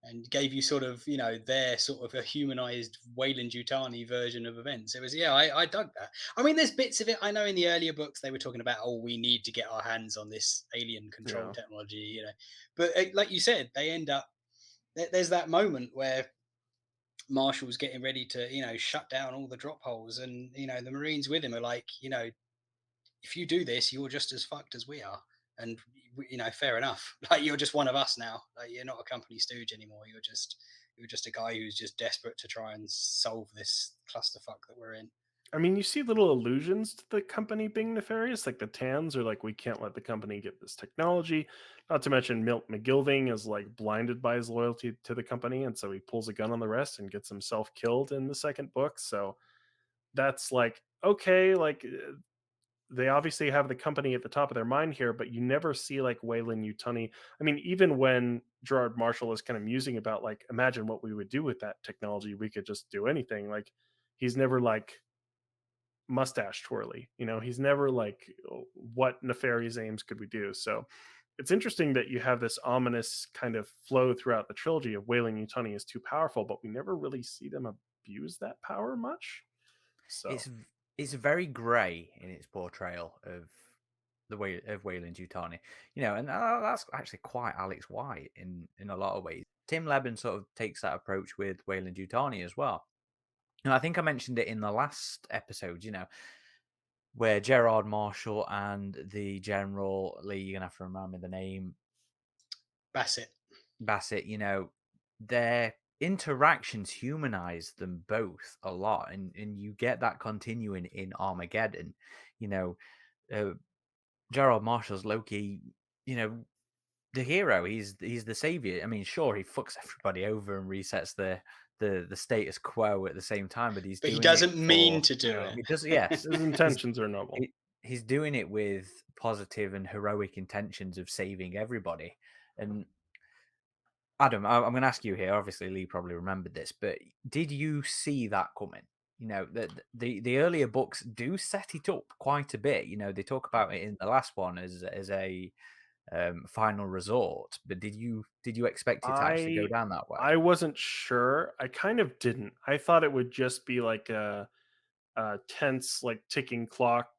and gave you sort of their sort of a humanized Weyland-Yutani version of events. It was I dug that. I mean, there's bits of it. I know in the earlier books they were talking about, oh, we need to get our hands on this alien control technology, but like you said, they end up there's that moment where Marshall's getting ready to shut down all the drop holes, and the Marines with him are like, if you do this, you're just as fucked as we are. And fair enough. Like, you're just one of us now. Like, you're not a company stooge anymore. You're just a guy who's just desperate to try and solve this clusterfuck that we're in. I mean, you see little allusions to the company being nefarious, like the Tans are like, we can't let the company get this technology. Not to mention Milt McGilving is like blinded by his loyalty to the company, and so he pulls a gun on the rest and gets himself killed in the second book. So that's like, okay, like they obviously have the company at the top of their mind here, but you never see like Weyland-Yutani. I mean, even when Gerard Marshall is kind of musing about like, imagine what we would do with that technology, we could just do anything. Like, he's never like mustache twirly, he's never like, what nefarious aims could we do? So it's interesting that you have this ominous kind of flow throughout the trilogy of Weyland-Yutani is too powerful, but we never really see them abuse that power much. So it's very grey in its portrayal of the way of Weyland-Yutani, and that's actually quite Alex White in a lot of ways. Tim Lebbon sort of takes that approach with Weyland-Yutani as well. And I think I mentioned it in the last episode, where Gerard Marshall and the General Lee, you're gonna have to remind me the name, Bassett, their interactions humanize them both a lot, and you get that continuing in Armageddon. Uh, Gerald Marshall's Loki, the hero. He's the savior. I mean, sure, he fucks everybody over and resets the status quo at the same time, but he's but he doing doesn't it mean for, to do it. he does, yes. His intentions are noble. He's doing it with positive and heroic intentions of saving everybody. And Adam, I'm going to ask you here. Obviously, Lee probably remembered this, but did you see that coming? The earlier books do set it up quite a bit. They talk about it in the last one as a final resort. But did you expect it to actually go down that way? I wasn't sure. I kind of didn't. I thought it would just be like a tense, like ticking clock,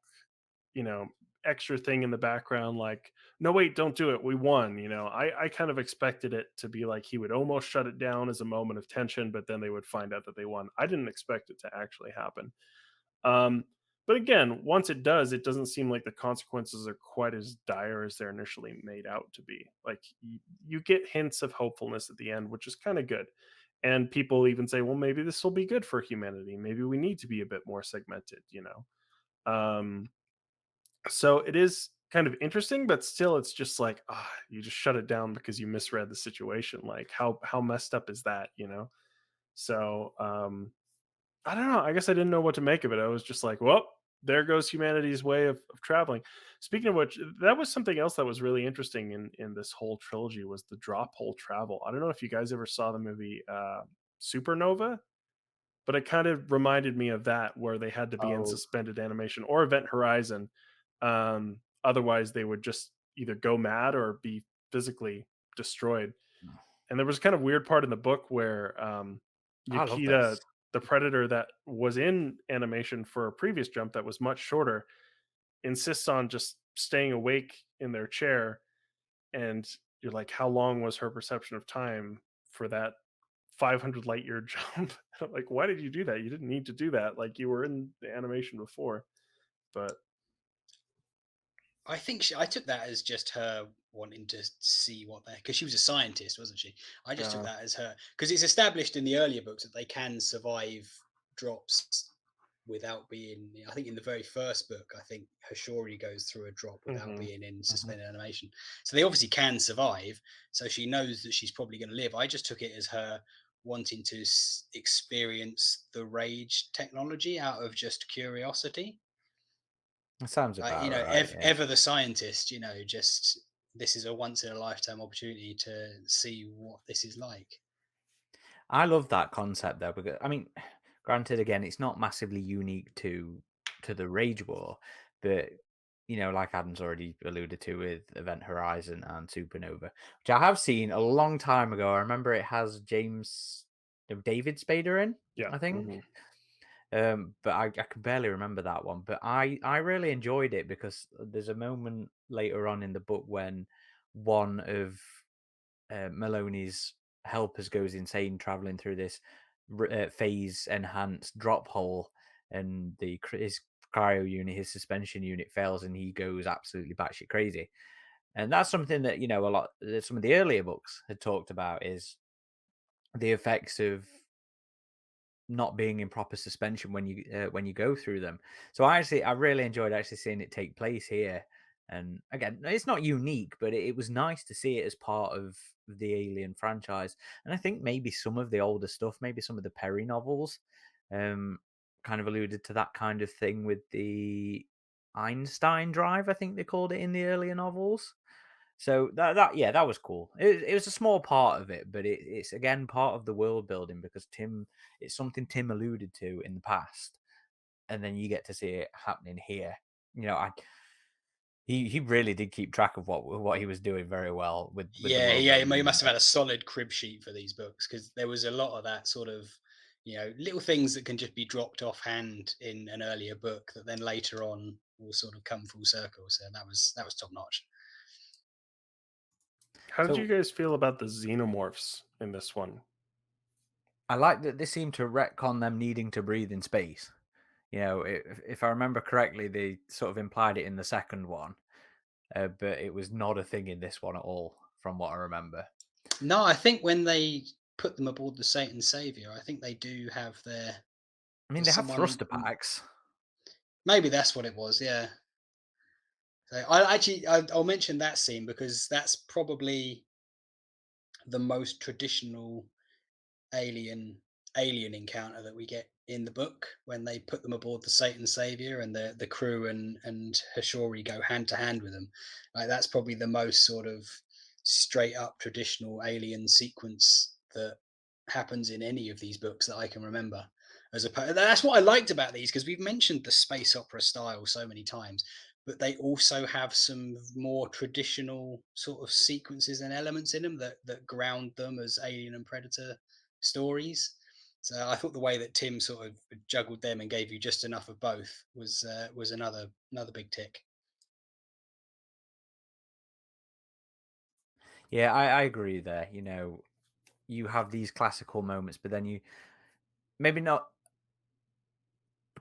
extra thing in the background. Like, no, wait, don't do it. We won. I kind of expected it to be like he would almost shut it down as a moment of tension, but then they would find out that they won. I didn't expect it to actually happen. Um, but again, once it does, it doesn't seem like the consequences are quite as dire as they're initially made out to be. Like you get hints of hopefulness at the end, which is kind of good. And people even say, well, maybe this will be good for humanity. Maybe we need to be a bit more segmented. Um, so it is kind of interesting, but still, it's just like, you just shut it down because you misread the situation. Like, how messed up is that? So I don't know. I guess I didn't know what to make of it. I was just like, well, there goes humanity's way of traveling. Speaking of which, that was something else that was really interesting in this whole trilogy was the drop hole travel. I don't know if you guys ever saw the movie Supernova, but it kind of reminded me of that, where they had to be in Oh, suspended animation, or Event Horizon. Otherwise, they would just either go mad or be physically destroyed. And there was a kind of weird part in the book where I love Yukita, this. the predator that was in animation for a previous jump that was much shorter, insists on just staying awake in their chair. And you're like, how long was her perception of time for that 500 light year jump? I'm like, why did you do that? You didn't need to do that. Like, you were in the animation before. But I think I took that as just her wanting to see what they, because she was a scientist, wasn't she? I just took uh, that as her, because it's established in the earlier books that they can survive drops without being. I think in the very first book, I think Hashori goes through a drop without mhm. being in suspended animation. So they obviously can survive. So she knows that she's probably going to live. I just took it as her wanting to experience the rage technology out of just curiosity. That sounds Like, about right. Yeah. ever the scientist, just this is a once in a lifetime opportunity to see what this is like. I love that concept though, because I mean, granted, again, it's not massively unique to the Rage War, but like Adam's already alluded to with Event Horizon and Supernova, which I have seen a long time ago. I remember it has David Spader in, Yeah. I think. Mhm. But I can barely remember that one. But I really enjoyed it because there's a moment later on in the book when one of Maloney's helpers goes insane traveling through this phase enhanced drop hole, and his cryo unit, his suspension unit fails, and he goes absolutely batshit crazy. And that's something that a lot some of the earlier books had talked about is the effects of not being in proper suspension when you go through them. So I really enjoyed actually seeing it take place here. And again, it's not unique, but it was nice to see it as part of the Alien franchise. And I think maybe some of the older stuff, maybe some of the Perry novels, um, kind of alluded to that kind of thing with the Einstein drive. I think they called it in the earlier novels. So that was cool. It was a small part of it, but it's again part of the world building because it's something Tim alluded to in the past, and then you get to see it happening here. He really did keep track of what he was doing very well with the Yeah, world yeah, building. he must have had a solid crib sheet for these books, because there was a lot of that sort of, little things that can just be dropped offhand in an earlier book that then later on will sort of come full circle. So that was top notch. How did you So guys feel about the xenomorphs in this one? I like that they seem to retcon them needing to breathe in space. If I remember correctly, they sort of implied it in the second one, but it was not a thing in this one at all, from what I remember. No, I think when they put them aboard the Satan Savior, I think they do have I mean, there's they have someone thruster packs. maybe that's what it was, yeah. So I'll mention that scene because that's probably the most traditional alien alien encounter that we get in the book when they put them aboard the Satan Savior and the crew and Hashori go hand to hand with them. Like that's probably the most sort of straight up traditional alien sequence that happens in any of these books that I can remember. That's what I liked about these because we've mentioned the space opera style so many times, but they also have some more traditional sort of sequences and elements in them that ground them as Alien and Predator stories. So I thought the way that Tim sort of juggled them and gave you just enough of both was another big tick. Yeah, I agree there. You have these classical moments, but then you maybe not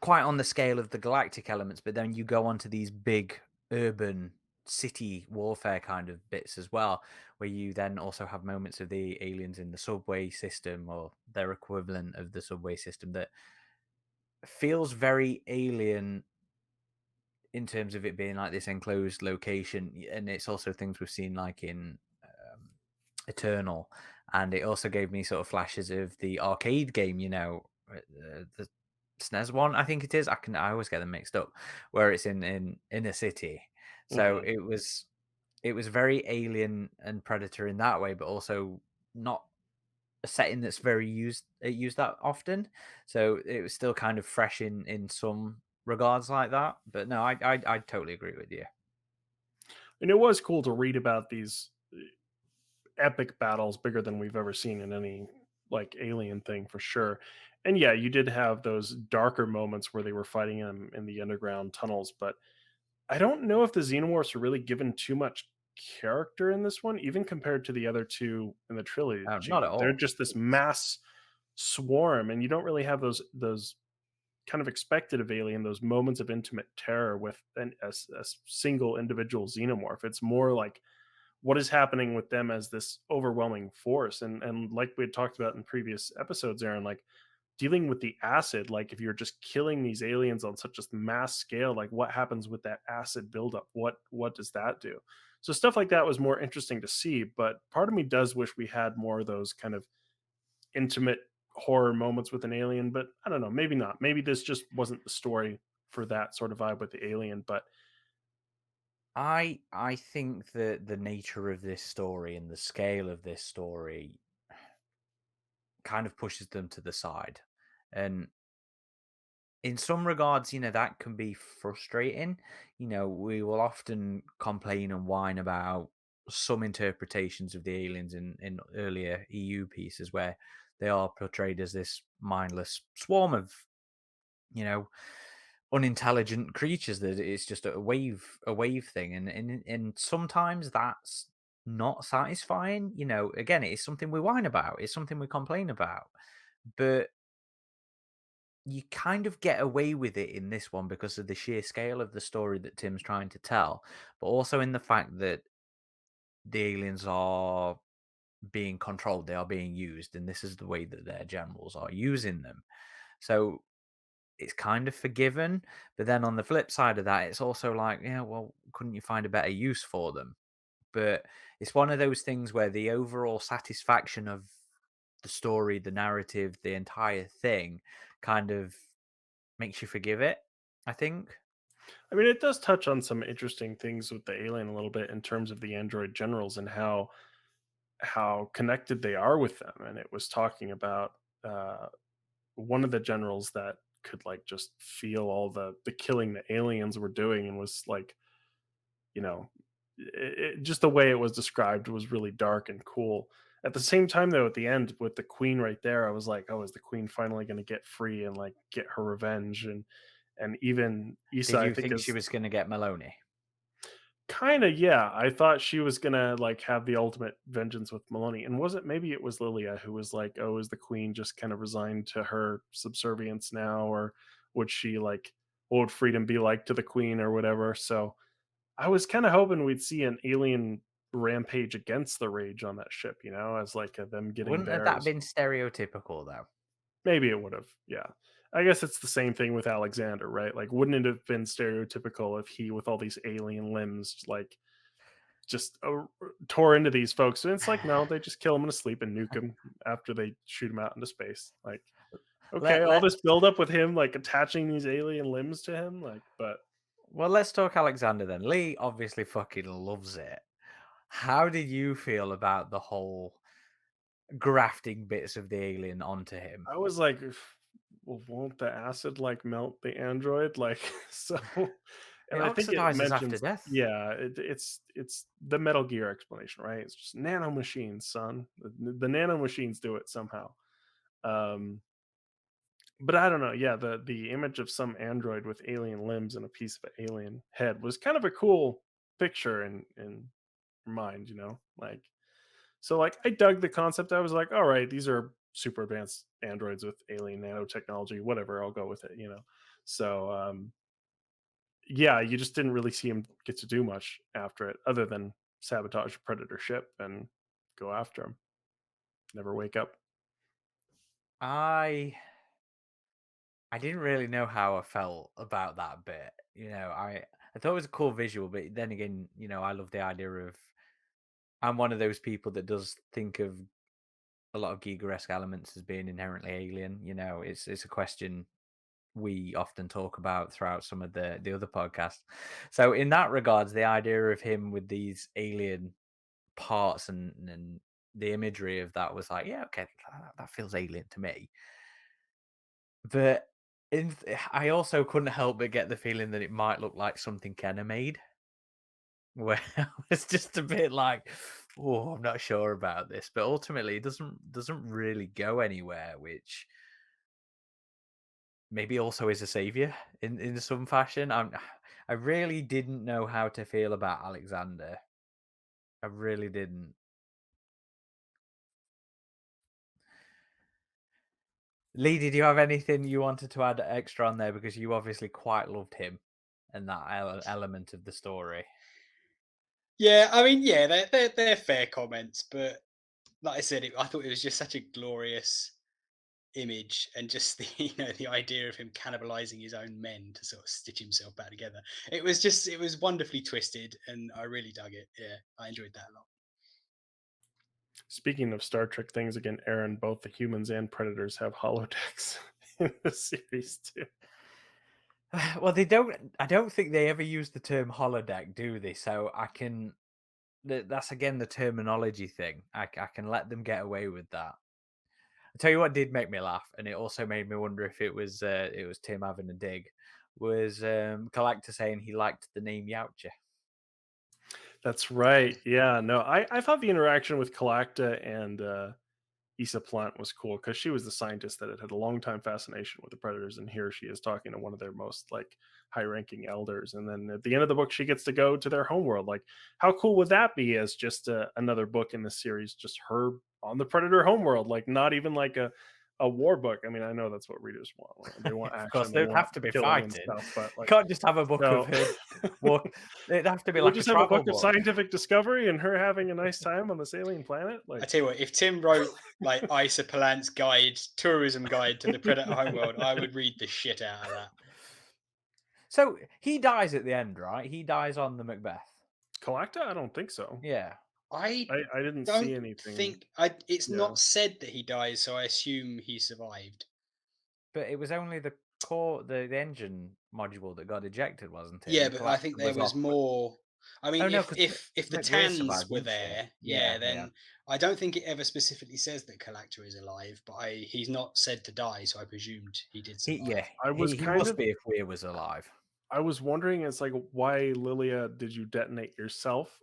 quite on the scale of the galactic elements, but then you go on to these big urban city warfare kind of bits as well, where you then also have moments of the aliens in the subway system or their equivalent of the subway system that feels very alien in terms of it being like this enclosed location. And it's also things we've seen like in Eternal, and it also gave me sort of flashes of the arcade game, the SNES one, I think it is. I always get them mixed up, where it's in a city. So Mhm. it was very Alien and Predator in that way, but also not a setting that's very used that often. So it was still kind of fresh in some regards like that. But no, I totally agree with you. And it was cool to read about these epic battles bigger than we've ever seen in any like alien thing for sure. And yeah, you did have those darker moments where they were fighting in the underground tunnels, but I don't know if the xenomorphs are really given too much character in this one, even compared to the other two in the Not trilogy. at They're all. just this mass swarm, and you don't really have those kind of expected of Alien, those moments of intimate terror with a single individual xenomorph. It's more like what is happening with them as this overwhelming force, and like we had talked about in previous episodes, Aaron, like dealing with the acid, like if you're just killing these aliens on such a mass scale, like what happens with that acid buildup, what does that do? So stuff like that was more interesting to see, but part of me does wish we had more of those kind of intimate horror moments with an alien, but I don't know, maybe not, maybe this just wasn't the story for that sort of vibe with the alien. But I think that the nature of this story and the scale of this story kind of pushes them to the side. And in some regards, that can be frustrating. We will often complain and whine about some interpretations of the aliens in earlier EU pieces where they are portrayed as this mindless swarm of, you know, unintelligent creatures that it's just a wave thing. And sometimes that's not satisfying. Again, it's something we whine about, it's something we complain about. But you kind of get away with it in this one because of the sheer scale of the story that Tim's trying to tell, but also in the fact that the aliens are being controlled, they are being used, and this is the way that their generals are using them. So it's kind of forgiven, but then on the flip side of that, it's also like, yeah, well, couldn't you find a better use for them? But it's one of those things where the overall satisfaction of the story, the narrative, the entire thing kind of makes you forgive it, I think. I mean, it does touch on some interesting things with the alien a little bit in terms of the android generals and how connected they are with them. And it was talking about uh, one of the generals that could like just feel all the killing the aliens were doing, and was like, you know, just the way it was described was really dark and cool. At the same time, though, at the end with the queen right there, I was like, "Oh, is the queen finally going to get free and like get her revenge?" And even Issa, Did I you think, think she is was going to get Maloney? kind of, yeah. I thought she was gonna like have the ultimate vengeance with Maloney, and was it maybe it was Lilia who was like, "Oh, is the queen just kind of resigned to her subservience now, or would she like what would freedom be like to the queen or whatever?" So I was kind of hoping we'd see an alien rampage against the Rage on that ship, as like them getting Wouldn't have that theirs. been stereotypical though? Maybe it would have, yeah. I guess it's the same thing with Alexander, right? Like, wouldn't it have been stereotypical if he, with all these alien limbs, like just tore into these folks? And it's like, no, they just kill him in his sleep and nuke him after they shoot him out into space. Like, okay, all Let's this buildup with him, like attaching these alien limbs to him, like, but let's talk Alexander then. Lee obviously fucking loves it. How did you feel about the whole grafting bits of the alien onto him? I was like, well, won't the acid like melt the android? Like, so, It and I think it oxidizes after mentions, death. yeah, it's the Metal Gear explanation, right? It's just nano machines, son. The nano machines do it somehow. Um, but I don't know. Yeah, the image of some android with alien limbs and a piece of alien head was kind of a cool picture in your mind, like. So like I dug the concept. I was like, all right, these are super advanced androids with alien nanotechnology, whatever, I'll go with it. So yeah, you just didn't really see him get to do much after it other than sabotage a predator ship and go after him. Never wake up. I didn't really know how I felt about that bit. I thought it was a cool visual, but then again, I love the idea of I'm one of those people that does think of a lot of Giga-esque elements as being inherently alien. It's a question we often talk about throughout some of the other podcasts. So in that regards, the idea of him with these alien parts and the imagery of that was like, yeah, okay, that feels alien to me. But I also couldn't help but get the feeling that it might look like something Kenner made, where it's just a bit like, oh, I'm not sure about this. But ultimately, it doesn't really go anywhere, which maybe also is a savior in some fashion. I really didn't know how to feel about Alexander. I really didn't. Lee, did you have anything you wanted to add extra on there, because you obviously quite loved him and that element of the story? Yeah, I mean, yeah, they're fair comments, but like I said, I thought it was just such a glorious image, and just the the idea of him cannibalizing his own men to sort of stitch himself back together. It was wonderfully twisted, and I really dug it. Yeah, I enjoyed that a lot. Speaking of Star Trek things again, Aaron, both the humans and predators have holodecks in the series too. Well, they don't. I don't think they ever use the term holodeck, do they? So I can. That's again the terminology thing. I can let them get away with that. I tell you what did make me laugh, and it also made me wonder if it was Tim having a dig. Was Galacta saying he liked the name Yautja? That's right. Yeah, no, I thought the interaction with Galacta and Issa Plant was cool because she was the scientist that had a long time fascination with the predators, and here she is talking to one of their most like high-ranking elders. And then at the end of the book, she gets to go to their homeworld. Like, how cool would that be as just another book in the series, just her on the predator homeworld? Like, not even like a war book. I mean, I know that's what readers want. They want Of course, action, they there'd want have to be killing and fighting. stuff. But You like, can't just have a book of no. her. Well, it'd have to be We'll like a just have a travel book of book. scientific discovery and her having a nice time on this alien planet. I Like, tell you what, if Tim wrote like Isa Palant's tourism guide to the Predator homeworld, I would read the shit out of that. So he dies at the end, right? He dies on the Macbeth. Galacta? I don't think so. Yeah, I I didn't see don't anything. think it's Yeah. not said that he dies, so I assume he survived. but it was only the core, the engine module that got ejected, wasn't it? Yeah, And but I think Galacta there was was off. more. I mean, Oh no, if because if the McRae Tans survived, were didn't she? there, Yeah, yeah, yeah. then I don't think it ever specifically says that Calacta is alive, but he's not said to die, so I presumed he did survive. I was He kind must of be if Weir was alive. I was wondering, it's like, why, Lilia, did you detonate yourself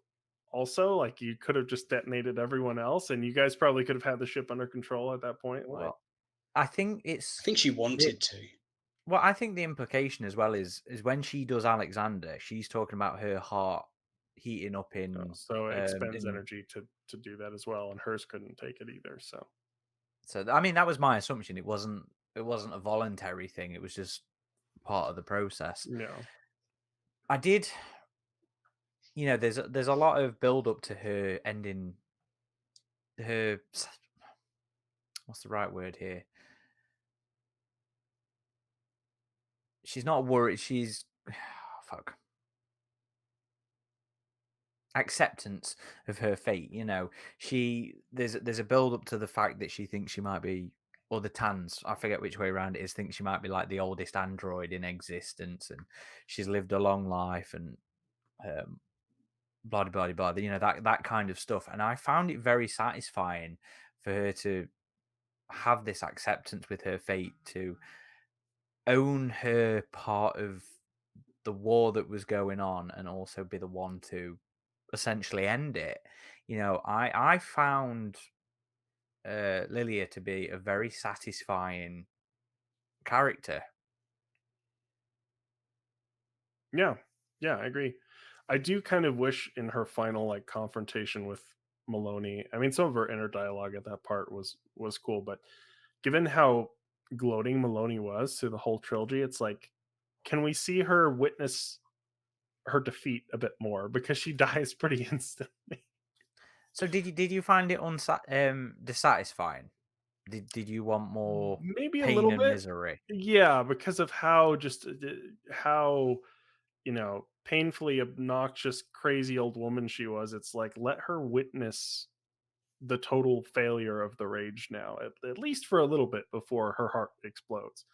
also. Like, you could have just detonated everyone else, and you guys probably could have had the ship under control at that point. Like, Well, I think I think she the wanted to. well, I think the implication as well is when she does Alexander, she's talking about her heart heating up so it expends in. energy to do that as well, and hers couldn't take it either. So So I mean, that was my assumption. It wasn't a voluntary thing. It was just part of the process. no, I did, there's a lot of build up to her ending her. What's the right word here? She's not worried. She's fuck acceptance of her fate. There's a build up to the fact that she thinks she might be, or the Tans, I forget which way around it is, think she might be like the oldest android in existence, and she's lived a long life, and um, blah blah blah blah. That kind of stuff. And I found it very satisfying for her to have this acceptance with her fate, to own her part of the war that was going on, and also be the one to essentially end it. I found Lilia to be a very satisfying character. yeah, yeah, I agree. I do kind of wish in her final like confrontation with Maloney. I mean, some of her inner dialogue at that part was cool, but given how gloating Maloney was through the whole trilogy, it's like, can we see her witness her defeat a bit more, because she dies pretty instantly. So did you find it dissatisfying? Did you want more Maybe a pain little and bit. misery? Yeah, because of how just how painfully obnoxious, crazy old woman she was. It's like, let her witness the total failure of the rage now, at least for a little bit before her heart explodes.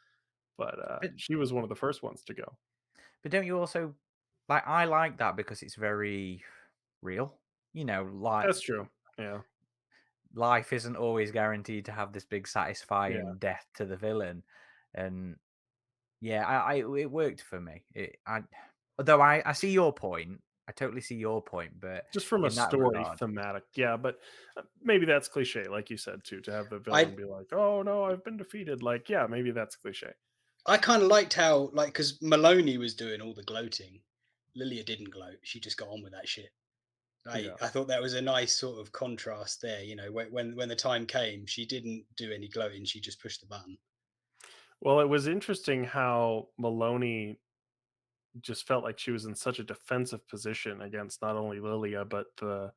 But But she was one of the first ones to go. but don't you also like? I like that because it's very real. Like That's true. Yeah. life isn't always guaranteed to have this big Yeah. satisfying death to the villain, and yeah, it worked for me. Although I see your point, I totally see your point, but Just from a in that story regard, thematic. Yeah, but maybe that's cliche, like you said too, to have the villain I be like, "Oh no, I've been defeated." Like, yeah, maybe that's cliche. I kind of liked how, like, because Maloney was doing all the gloating, Lilia didn't gloat. She just got on with that shit. I Yeah. I thought that was a nice sort of contrast there. When the time came, she didn't do any gloating. She just pushed the button. Well, it was interesting how Maloney just felt like she was in such a defensive position against not only Lilia but the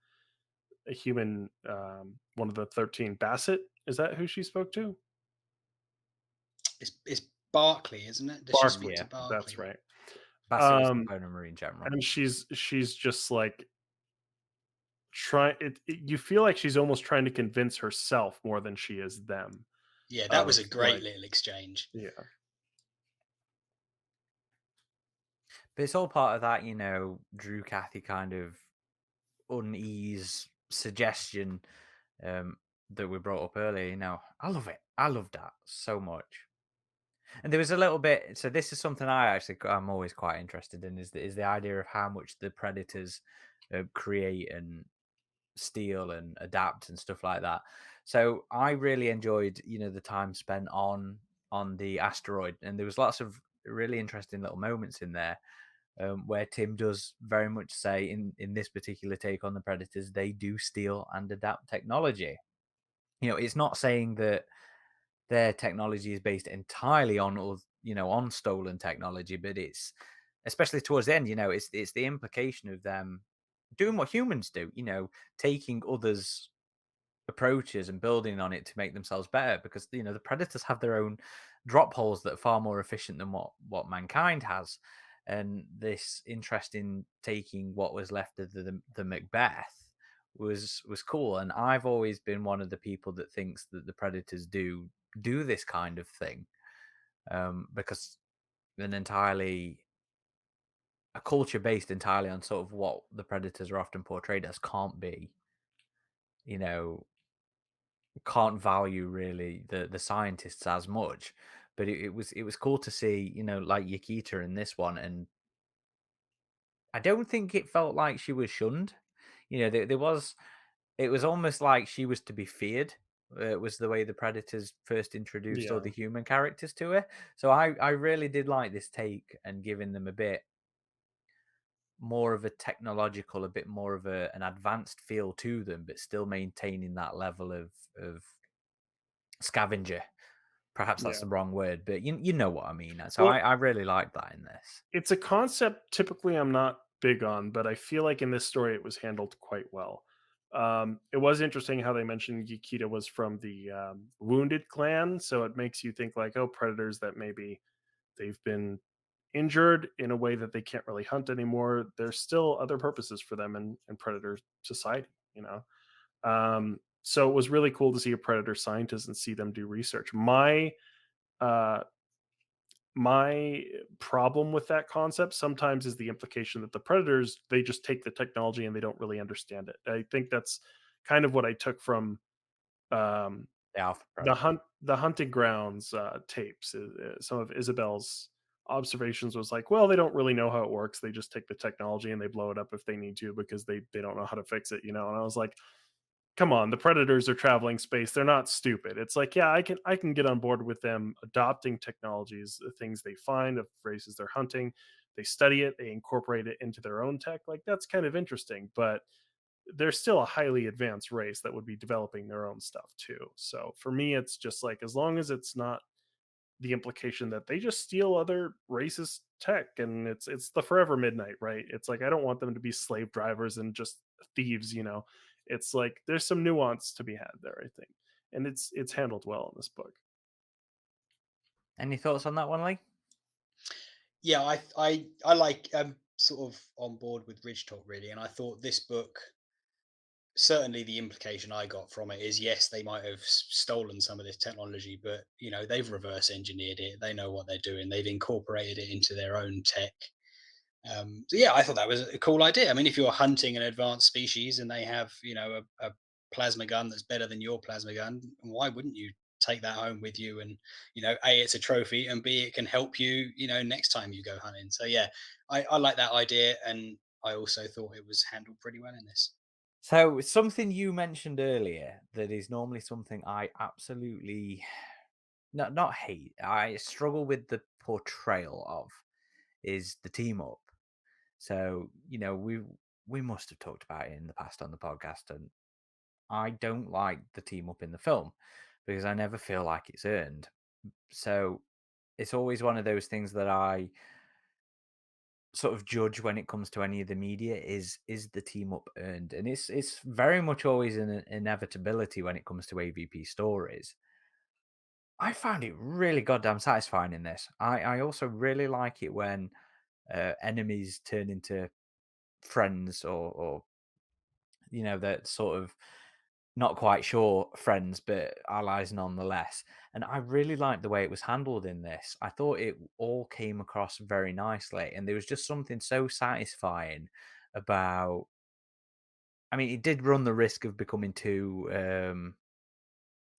a human, one of the 13, Bassett. Is that who she spoke to? It's Barkley, isn't it? Does she speak Barkley. to yeah, That's Barkley? right. Bassett was the Um, Bone and Marine general. and she's just like you feel like she's almost trying to convince herself more than she is them Yeah, that was of a great like, little exchange. yeah. But it's all part of that, Drukathi kind of unease suggestion um, that we brought up earlier. I love it. I love that so much. And there was a little bit. So this is something I'm always quite interested in, is the idea of how much the predators create and steal and adapt and stuff like that. So I really enjoyed, the time spent on the asteroid, and there was lots of really interesting little moments in there where Tim does very much say in this particular take on the predators, they do steal and adapt technology. It's not saying that their technology is based entirely on stolen technology, but it's especially towards the end, it's the implication of them doing what humans do, taking others' approaches and building on it to make themselves better, because the predators have their own drop holes that are far more efficient than what mankind has. And this interest in taking what was left of the Macbeth was cool. And I've always been one of the people that thinks that the predators do this kind of thing, because an entirely a culture based entirely on sort of what the predators are often portrayed as can't be, you know can't value really the scientists as much. But it was cool to see, like Yakita in this one. And I don't think it felt like she was shunned. there was. It was almost like she was to be feared. It was the way the Predators first introduced all Yeah. the human characters to her. So I really did like this take and giving them a bit more of a technological, a bit more of an advanced feel to them, but still maintaining that level of scavenger. Perhaps that's Yeah. the wrong word, but you know what I mean. So Well, I really like that in this. it's a concept typically I'm not big on, but I feel like in this story it was handled quite well. It was interesting how they mentioned Yukita was from the Wounded clan, so it makes you think like, oh, predators that maybe they've been injured in a way that they can't really hunt anymore. There's still other purposes for them in predator society, you know. So it was really cool to see a predator scientist and see them do research. Uh, my problem with that concept sometimes is the implication that the predators, they just take the technology and they don't really understand it. I think that's kind of what I took from um, The Alpha Predator. the hunting grounds tapes. Some of Isabel's observations was like, well, they don't really know how it works. They just take the technology and they blow it up if they need to because they don't know how to fix it, you know. And I was like, come on, the predators are traveling space. They're not stupid. It's like, yeah, I can get on board with them adopting technologies, the things they find of races they're hunting. They study it, they incorporate it into their own tech. Like that's kind of interesting, but they're still a highly advanced race that would be developing their own stuff too. So for me, it's just like as long as it's not the implication that they just steal other races' tech and it's the forever midnight, right? It's like I don't want them to be slave drivers and just thieves, you know. It's like there's some nuance to be had there, I think. And it's handled well in this book. Any thoughts on that one, Lee? Yeah, I like sort of on board with Ridge Talk really, and I thought this book, certainly the implication I got from it is yes, they might have stolen some of this technology, but they've reverse engineered it. They know what they're doing. They've incorporated it into their own tech. So yeah, I thought that was a cool idea. I mean, if you're hunting an advanced species and they have, a plasma gun that's better than your plasma gun, why wouldn't you take that home with you? And a, it's a trophy, and b, it can help you, next time you go hunting. So yeah, I like that idea, and I also thought it was handled pretty well in this. So something you mentioned earlier that is normally something I absolutely not hate. I struggle with the portrayal of is the team up. So we must have talked about it in the past on the podcast, and I don't like the team up in the film because I never feel like it's earned. So it's always one of those things that I sort of judge when it comes to any of the media is the team up earned, and it's very much always an inevitability when it comes to AVP stories. I found it really goddamn satisfying in this. I also really like it when enemies turn into friends, or that sort of not quite sure friends, but allies nonetheless. And I really liked the way it was handled in this. I thought it all came across very nicely, and there was just something so satisfying about. I mean, it did run the risk of becoming too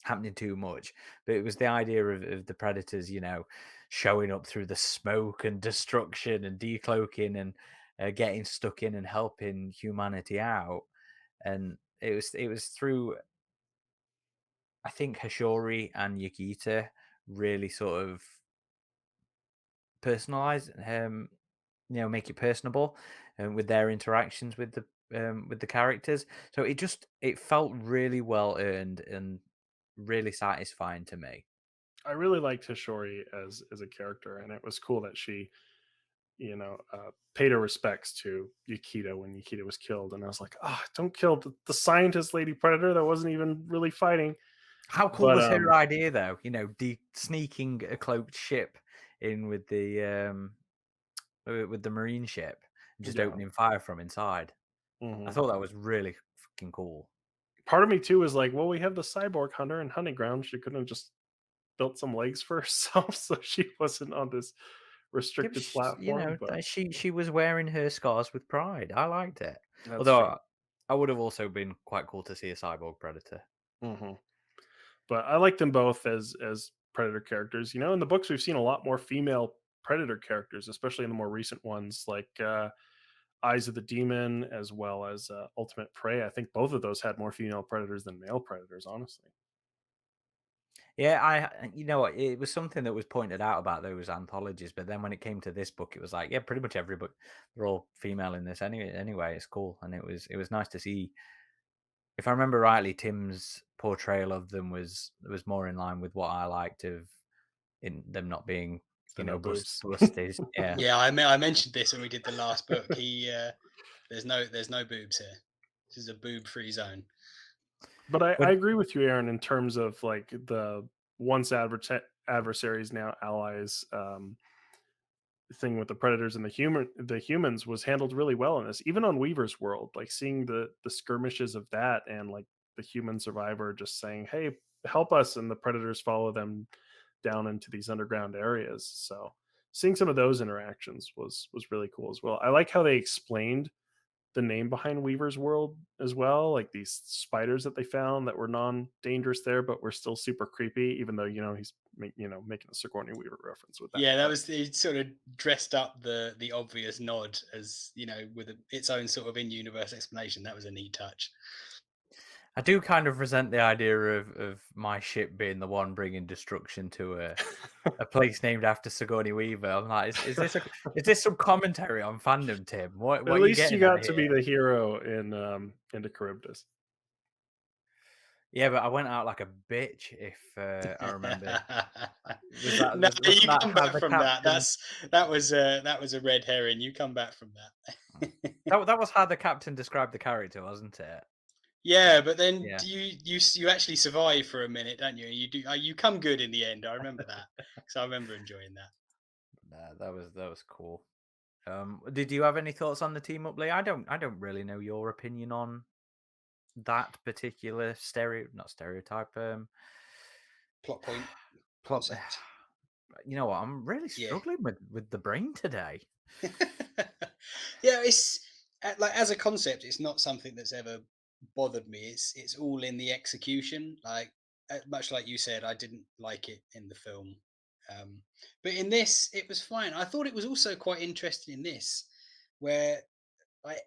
happening too much, but it was the idea of the predators, showing up through the smoke and destruction and decloaking and getting stuck in and helping humanity out. And it was through, I think, Hashori and Yukita really sort of personalize, make it personable, with their interactions with the characters. So it felt really well earned and really satisfying to me. I really liked Hishori as a character, and it was cool that she, paid her respects to Yukita when Yukita was killed. And I was like, ah, don't kill the scientist lady predator that wasn't even really fighting. How cool But was her idea, though? Sneaking a cloaked ship in with the marine ship, and just yeah. opening fire from inside. I Mhm. thought that was really fucking cool. Part of me too is like, well, we have the cyborg hunter and hunting ground. She couldn't have just built some legs for herself so she wasn't on this Yeah, but restricted platform. But she was wearing her scars with pride. I liked it. that's Although true. I would have also been quite cool to see a cyborg predator. Hmm. But I like them both as predator characters. In the books we've seen a lot more female predator characters, especially in the more recent ones. Like Eyes of the Demon as well as Ultimate Prey. I think both of those had more female predators than male predators, honestly. Yeah, you know what? It was something that was pointed out about those anthologies, but then when it came to this book, it was like, yeah, pretty much every book, they're all female in this anyway. It's cool, and it was nice to see. If I remember rightly, Tim's portrayal of them was more in line with what I liked of in them not being, So no boobs. busted. Yeah. Yeah, I mentioned this when we did the last book. There's no boobs here. This is a boob-free zone. But I But agree with you, Aaron, in terms of like the once adversaries now allies thing with the predators and the humans was handled really well in this. Even on Weaver's world, like seeing the skirmishes of that and like the human survivor just saying, "Hey, help us," and the predators follow them down into these underground areas. So seeing some of those interactions was really cool as well. I like how they explained the name behind Weaver's world as well, like these spiders that they found that were non-dangerous there, but were still super creepy, even though he's making a Sigourney Weaver reference with that. Yeah, that But was he sort of dressed up the obvious nod as with its own sort of in-universe explanation. That was a neat touch. I do kind of resent the idea of my ship being the one bringing destruction to a place named after Sigourney Weaver. I'm like, is this some commentary on fandom, Tim? What at are you least you getting at got to here? be the hero in into Charybdis. Yeah, but I went out like a bitch. If I remember, was that No, wasn't you that come how back the from that. captain? That was a red herring. You come back from that. That was how the captain described the character, wasn't it? Yeah, but then Yeah, you actually survive for a minute, don't you? You come good in the end. I remember that because I remember enjoying that. that was cool. Did you have any thoughts on the team up, Lee? I don't really know your opinion on that particular not stereotype. Plot point Plot. concept. You know what? I'm really Yeah. struggling with the brain today. Yeah, it's like as a concept, it's not something that's ever bothered me. It's all in the execution. Like much like you said, I didn't like it in the film, um, but in this, it was fine. I thought it was also quite interesting in this, where like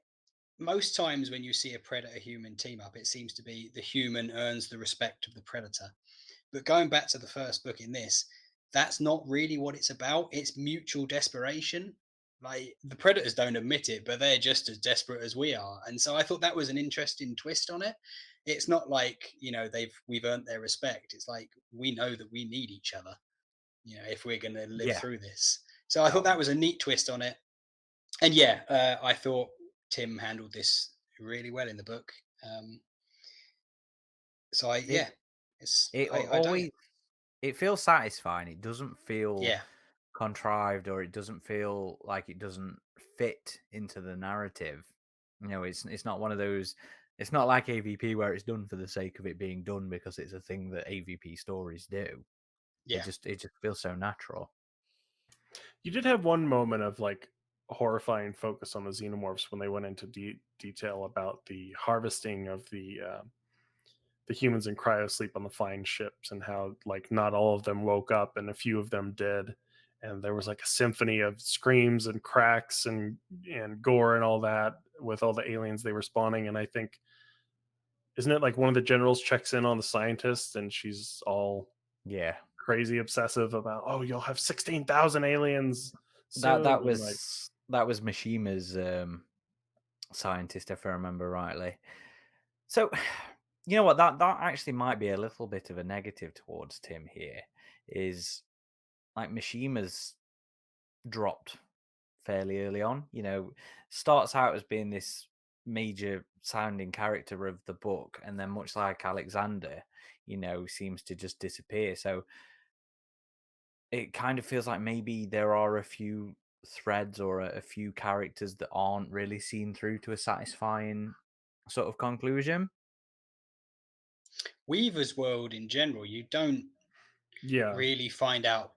most times when you see a predator human team up, it seems to be the human earns the respect of the predator. But going back to the first book in this, that's not really what it's about. It's mutual desperation. Like the predators don't admit it, but they're just as desperate as we are. And so I thought that was an interesting twist on it. It's not like, we've earned their respect. It's like we know that we need each other, if we're going to live Yeah. through this. So I thought that was a neat twist on it. And yeah, I thought Tim handled this really well in the book. So It I dug always it. it feels satisfying. It doesn't feel Yeah. contrived, or it doesn't feel like it doesn't fit into the narrative. It's not one of those. It's not like AVP where it's done for the sake of it being done because it's a thing that AVP stories do. Yeah. It just feels so natural. You did have one moment of like horrifying focus on the xenomorphs when they went into detail about the harvesting of the humans in cryosleep on the flying ships and how like not all of them woke up and a few of them did, and there was like a symphony of screams and cracks and gore and all that with all the aliens they were spawning. And I think, isn't it like one of the generals checks in on the scientist and she's all Yeah. crazy obsessive about, oh, you'll have 16,000 aliens That soon, that and like was that was Mishima's scientist, if I remember rightly. So, you know what? That actually might be a little bit of a negative towards Tim here. Is like Mishima's dropped fairly early on. Starts out as being this major sounding character of the book, and then much like Alexander, seems to just disappear. So it kind of feels like maybe there are a few threads or a few characters that aren't really seen through to a satisfying sort of conclusion. Weaver's world in general, you don't yeah. really find out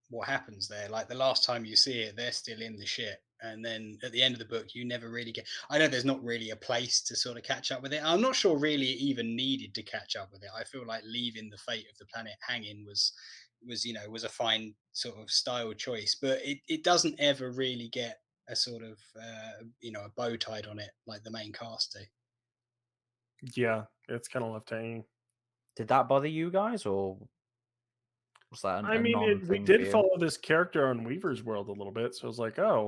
what happens there. Like the last time you see it, they're still in the ship. And then at the end of the book, you never really get. I know there's not really a place to sort of catch up with it. I'm not sure really it even needed to catch up with it. I feel like leaving the fate of the planet hanging was a fine sort of style choice, but it doesn't ever really get a sort of a bow tied on it like the main cast do. Yeah, it's kind of left hanging. Did that bother you guys, or was that I a mean, non we thing for did you? follow this character on Weaver's World a little bit, so I was like, oh,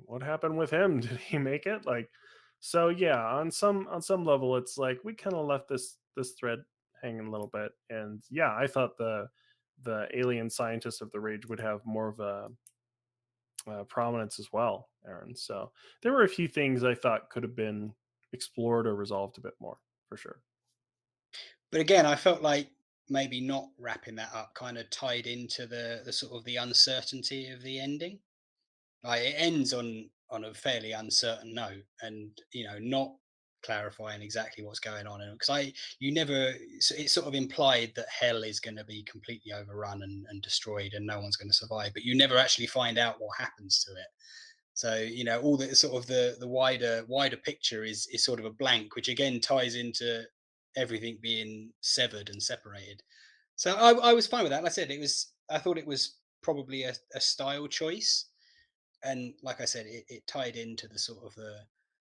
what happened with him? Did he make it? Like, so yeah, on some level, it's like we kind of left this thread hanging a little bit, and yeah, I thought the alien scientist of the Rage would have more of a prominence as well, Aaron. So there were a few things I thought could have been explored or resolved a bit more, for sure. But again, I felt like maybe not wrapping that up kind of tied into the sort of the uncertainty of the ending. Like it ends on a fairly uncertain note, and not clarifying exactly what's going on. And because you never, it's sort of implied that hell is going to be completely overrun and destroyed, and no one's going to survive. But you never actually find out what happens to it. So all the sort of the wider picture is sort of a blank, which again ties into everything being severed and separated. So I was fine with that. Like I said, I thought it was probably a style choice, and like I said, it tied into the sort of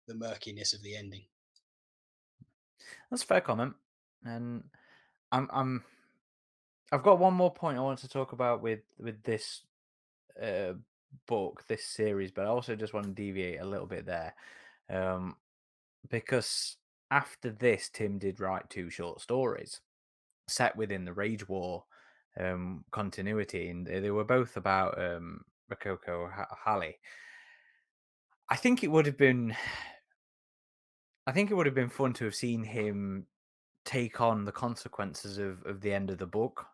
the murkiness of the ending. That's a fair comment, and I'm I've got one more point I want to talk about with this uh, book, this series, but I also just want to deviate a little bit there, um, because after this, Tim did write 2 short stories set within the Rage War continuity, and they were both about Rococo Halley. I think it would have been, I think it would have been fun to have seen him take on the consequences of the end of the book.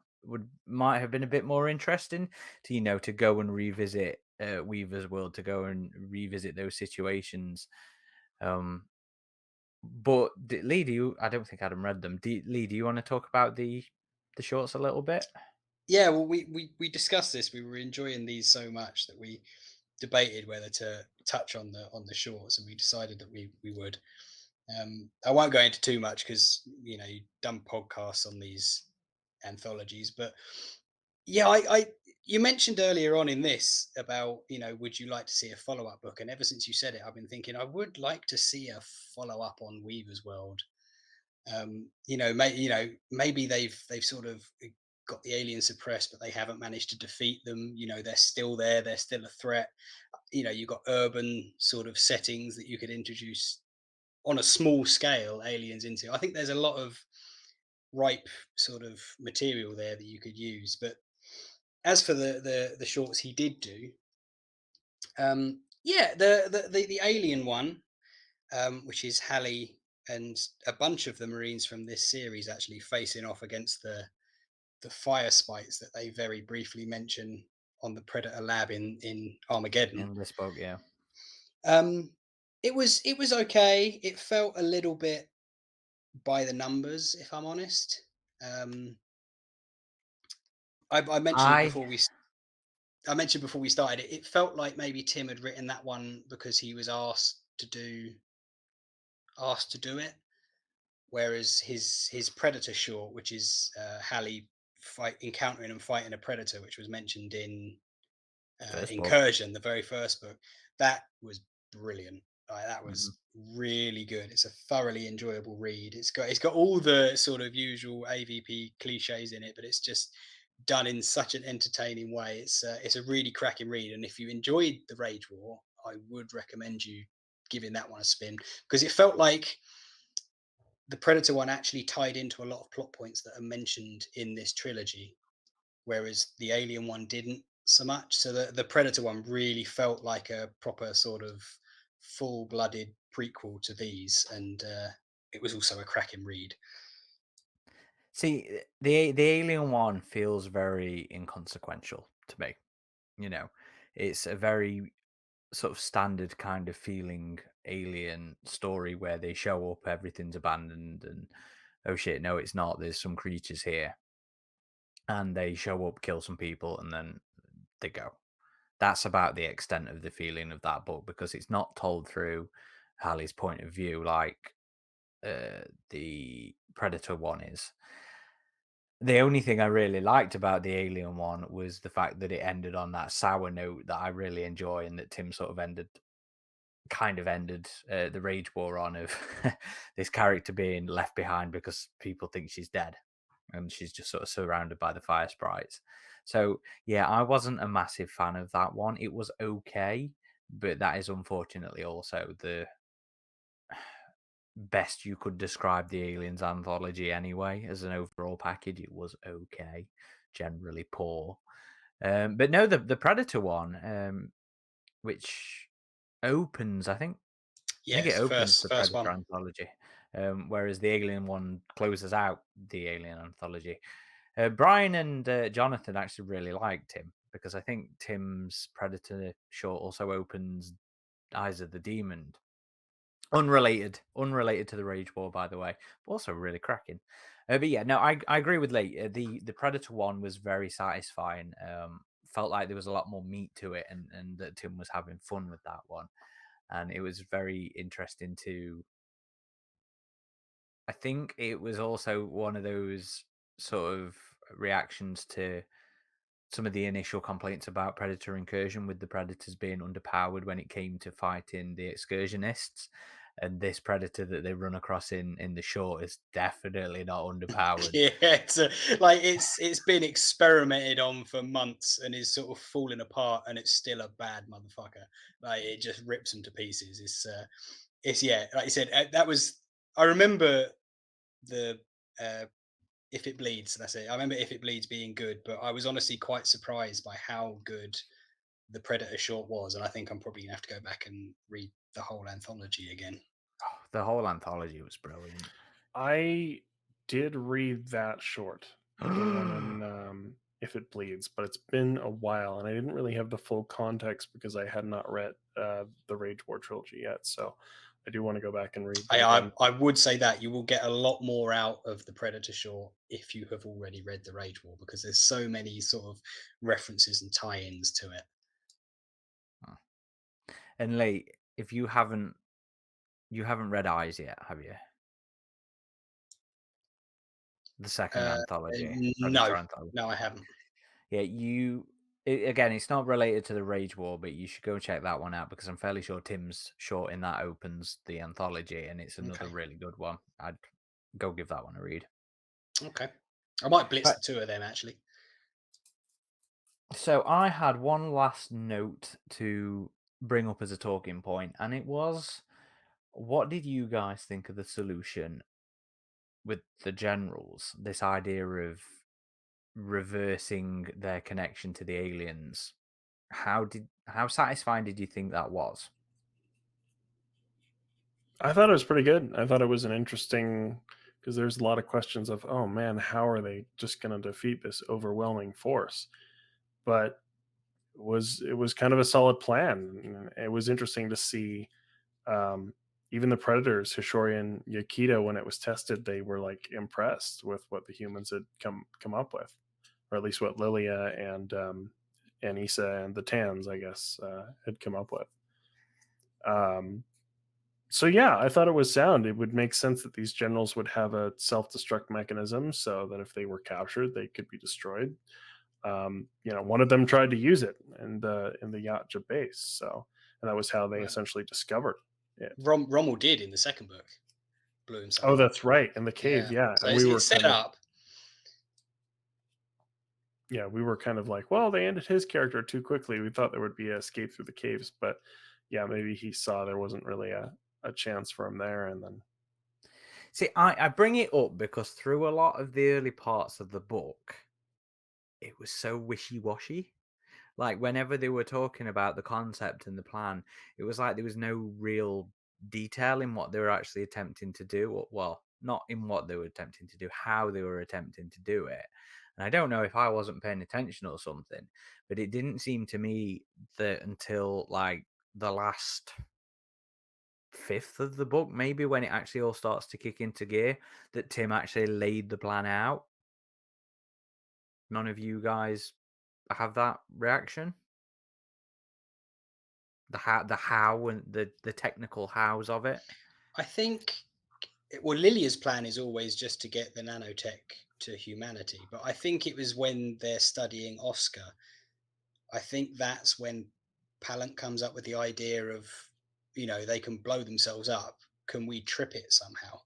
Might have been a bit more interesting to to go and revisit Weaver's World, to go and revisit those situations. Um, but Lee, do you? I don't think Adam read them. Lee, do you want to talk about the shorts a little bit? Yeah, well, we discussed this. We were enjoying these so much that we debated whether to touch on the shorts, and we decided that we would. I won't go into too much because you've done podcasts on these anthologies, but yeah, you mentioned earlier on in this about would you like to see a follow up book, and ever since you said it, I've been thinking I would like to see a follow up on Weaver's World. Maybe they've sort of got the aliens suppressed, but they haven't managed to defeat them. They're still there, they're still a threat. You've got urban sort of settings that you could introduce on a small scale aliens into. I think there's a lot of ripe sort of material there that you could use. But as for the shorts he did do, yeah, the alien one, which is Halley and a bunch of the Marines from this series actually facing off against the fire spites that they very briefly mention on the Predator lab in Armageddon. In this book, yeah. Um, it was okay. It felt a little bit by the numbers, if I'm honest. Um, I mentioned I before we started it. It felt like maybe Tim had written that one because he was asked to do it. Whereas his Predator short, which is Halley encountering and fighting a predator, which was mentioned in first book. Incursion, the very first book, that was brilliant. That Mhm. was really good. It's a thoroughly enjoyable read. It's got all the sort of usual AVP cliches in it, but it's just done in such an entertaining way. It's a really cracking read, and if you enjoyed the Rage War, I would recommend you giving that one a spin because it felt like the Predator one actually tied into a lot of plot points that are mentioned in this trilogy, whereas the Alien one didn't so much. So the Predator one really felt like a proper sort of full-blooded prequel to these, and it was also a cracking read. See, the alien one feels very inconsequential to me. You know, it's a very sort of standard kind of feeling alien story where they show up, everything's abandoned, and oh shit, no, it's not. There's some creatures here, and they show up, kill some people, and then they go. That's about the extent of the feeling of that book because it's not told through Halley's point of view like the Predator one is. The only thing I really liked about the Alien one was the fact that it ended on that sour note that I really enjoy, and that Tim sort of ended the rage war on, of this character being left behind because people think she's dead, and she's just sort of surrounded by the fire sprites. So yeah, I wasn't a massive fan of that one. It was okay, but that is unfortunately also the best you could describe the Aliens anthology anyway. As an overall package, it was okay, generally poor. But no, the Predator one, which opens, I think it Yes, opens the first Predator one. anthology, whereas the Alien one closes out the Alien anthology. Brian and Jonathan actually really liked Tim, because I think Tim's Predator short also opens Eyes of the Demon. Unrelated to the Rage War, by the way, but also really cracking. But yeah, no, I agree with Lee. The Predator one was very satisfying. Felt like there was a lot more meat to it, and that Tim was having fun with that one, and it was very interesting to. I think it was also one of those sort of reactions to some of the initial complaints about Predator Incursion, with the Predators being underpowered when it came to fighting the excursionists. And this Predator that they run across in the short is definitely not underpowered. Yeah, it's been experimented on for months and is sort of falling apart, and it's still a bad motherfucker. Like it just rips them to pieces. It's yeah, like you said, that was. I remember the uh, If It Bleeds. That's it. I remember If It Bleeds being good, but I was honestly quite surprised by how good the Predator short was, and I think I'm probably gonna have to go back and read the whole anthology again. Oh, the whole anthology was brilliant. I did read that short, the one in If It Bleeds, but it's been a while, and I didn't really have the full context because I had not read the Rage War trilogy yet. So I do want to go back and read that again. I would say that you will get a lot more out of the Predator short if you have already read the Rage War, because there's so many sort of references and tie-ins to it. And Lee, if you haven't read Eyes yet, have you? The second anthology, Predator No, anthology. no, I haven't. Yeah, again, it's not related to the Rage War, but you should go check that one out, because I'm fairly sure Tim's short in that opens the anthology, and it's another Okay, really good one. I'd go give that one a read. okay. I might blitz Right. the two of them actually. So I had one last note to bring up as a talking point, and it was, what did you guys think of the solution with the generals? This idea of reversing their connection to the aliens. How satisfying did you think that was? I thought it was pretty good. I thought it was an interesting, because there's a lot of questions of, oh man, how are they just going to defeat this overwhelming force? But it was kind of a solid plan. It was interesting to see, um, even the predators, Hishori and Yakita, when it was tested, they were like impressed with what the humans had come up with, or at least what Lilia and Issa and the Tans, I guess, had come up with. Um, so yeah, I thought it was sound. It would make sense that these generals would have a self-destruct mechanism, so that if they were captured, they could be destroyed. One of them tried to use it in the Yatja base, so, and that was how they Well, essentially discovered it. Rommel did in the second book, blew Oh, himself up. that's right, in the cave, Yeah, yeah. so And we were it's set kind of, up. yeah, we were kind of like, well, they ended his character too quickly. We thought there would be an escape through the caves, but yeah, maybe he saw there wasn't really a chance for him there, and then See, I bring it up because through a lot of the early parts of the book, it was so wishy-washy. Like, whenever they were talking about the concept and the plan, it was like there was no real detail in what they were actually attempting to do. Well, not in what they were attempting to do, how they were attempting to do it. And I don't know if I wasn't paying attention or something, but it didn't seem to me that until like the last fifth of the book, maybe, when it actually all starts to kick into gear, that Tim actually laid the plan out. None of you guys have that reaction? The how and the technical hows of it. I think Well, Lilia's plan is always just to get the nanotech to humanity, but I think it was when they're studying Oscar. I think that's when Pallant comes up with the idea of, they can blow themselves up. Can we trip it somehow?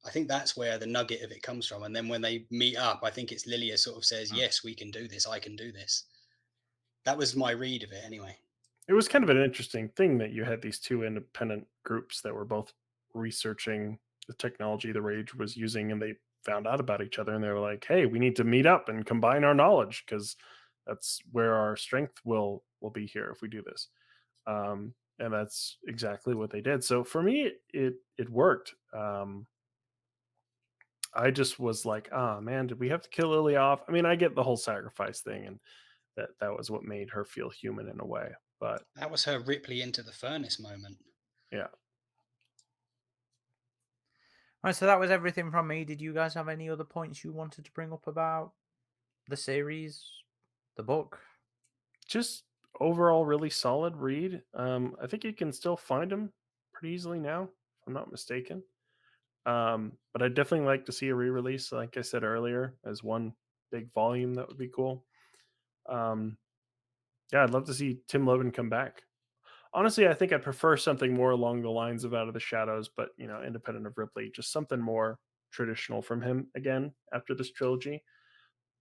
I think that's where the nugget of it comes from. And then when they meet up, I think it's Lilia sort of says, "Yes, we can do this. I can do this." That was my read of it, anyway. It was kind of an interesting thing that you had these two independent groups that were both researching the technology the Rage was using, and they found out about each other, and they were like, "Hey, we need to meet up and combine our knowledge because that's where our strength will be here if we do this." And that's exactly what they did. So for me, it worked. I just was like, "Ah, man, did we have to kill Lily off?" I mean, I get the whole sacrifice thing, and that was what made her feel human in a way. But That was her Ripley into the furnace moment. yeah, Right, so that was everything from me. Did you guys have any other points you wanted to bring up about the series, the book? just overall really solid read. I think you can still find them pretty easily now, if I'm not mistaken. But I'd definitely like to see a re-release, like I said earlier, as one big volume. That would be cool. Um, yeah, I'd love to see Tim Lebbon come back. Honestly, I think I prefer something more along the lines of Out of the Shadows, but independent of Ripley, just something more traditional from him again after this trilogy.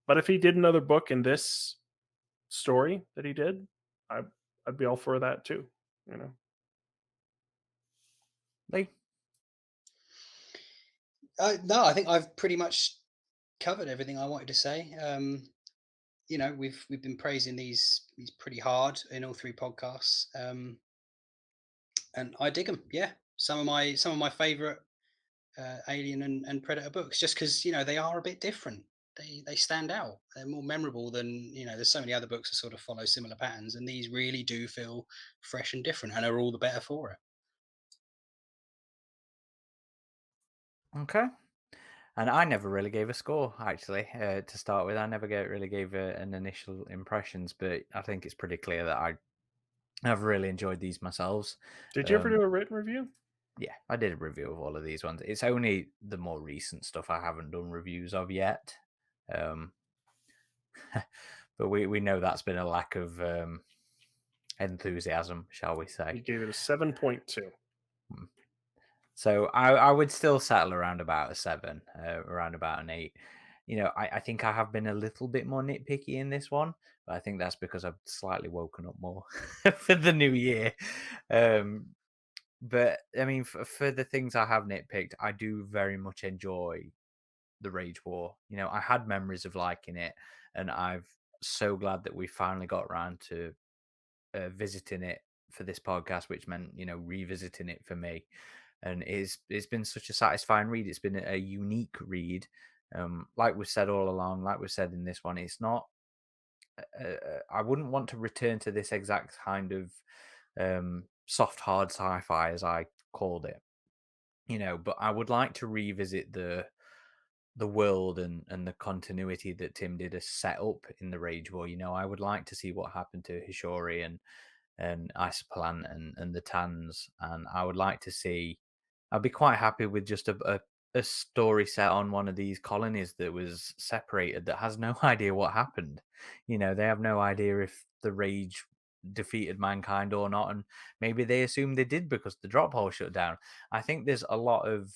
But if he did another book in this story that he did, I I'd be all for that too. You know, Lee? No, I think I've pretty much covered everything I wanted to say. We've been praising these pretty hard in all three podcasts, and I dig them. Yeah, some of my favorite Alien and Predator books, just because they are a bit different. They stand out. They're more memorable than There's so many other books that sort of follow similar patterns, and these really do feel fresh and different, and are all the better for it. Okay. And I never really gave a score, actually, to start with. I never really gave an initial impressions, but I think it's pretty clear that I've really enjoyed these myself. did you ever do a written review? Yeah, I did a review of all of these ones. It's only the more recent stuff I haven't done reviews of yet. Um, but we know that's been a lack of enthusiasm, shall we You say. gave it a 7.2. So I would still settle around about a 7, around about an 8. I think I have been a little bit more nitpicky in this one, but I think that's because I've slightly woken up more for the new year. But I mean, for the things I have nitpicked, I do very much enjoy the Rage War. I had memories of liking it, and I'm so glad that we finally got around to visiting it for this podcast, which meant revisiting it for me. And it's been such a satisfying read. It's been a unique read. Like we said all along, like we said in this one, it's not. I wouldn't want to return to this exact kind of soft hard sci-fi as I called it. But I would like to revisit the world and the continuity that Tim did a set up in the Rage War. I would like to see what happened to Hishori and Iceplant and the Tans, and I would like to see. I'd be quite happy with just a story set on one of these colonies that was separated that has no idea what happened. They have no idea if the Rage defeated mankind or not, and maybe they assume they did because the drop hole shut down. I think there's a lot of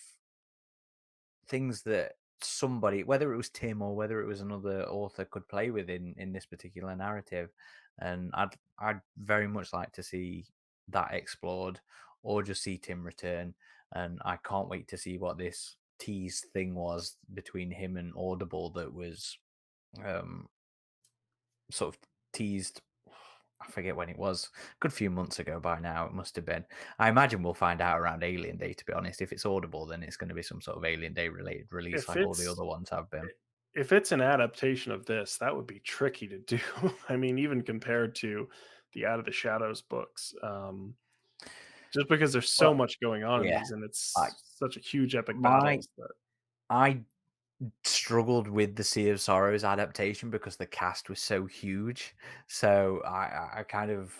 things that somebody, whether it was Tim or whether it was another author, could play with in this particular narrative, and I'd very much like to see that explored, or just see Tim return. And I can't wait to see what this tease thing was between him and Audible that was um, sort of teased. I forget when it was. A good few months ago by now, it must have been. I imagine we'll find out around Alien Day, to be honest. If it's Audible, then it's going to be some sort of Alien Day related release If like all the it's other ones have been. if it's an adaptation of this, that would be tricky to do. I mean, even compared to the Out of the Shadows books, just because there's so Well, much going on in yeah. these, and Like it's such a huge epic my, battles that I struggled with the Sea of Sorrows adaptation because the cast was so huge. So I kind of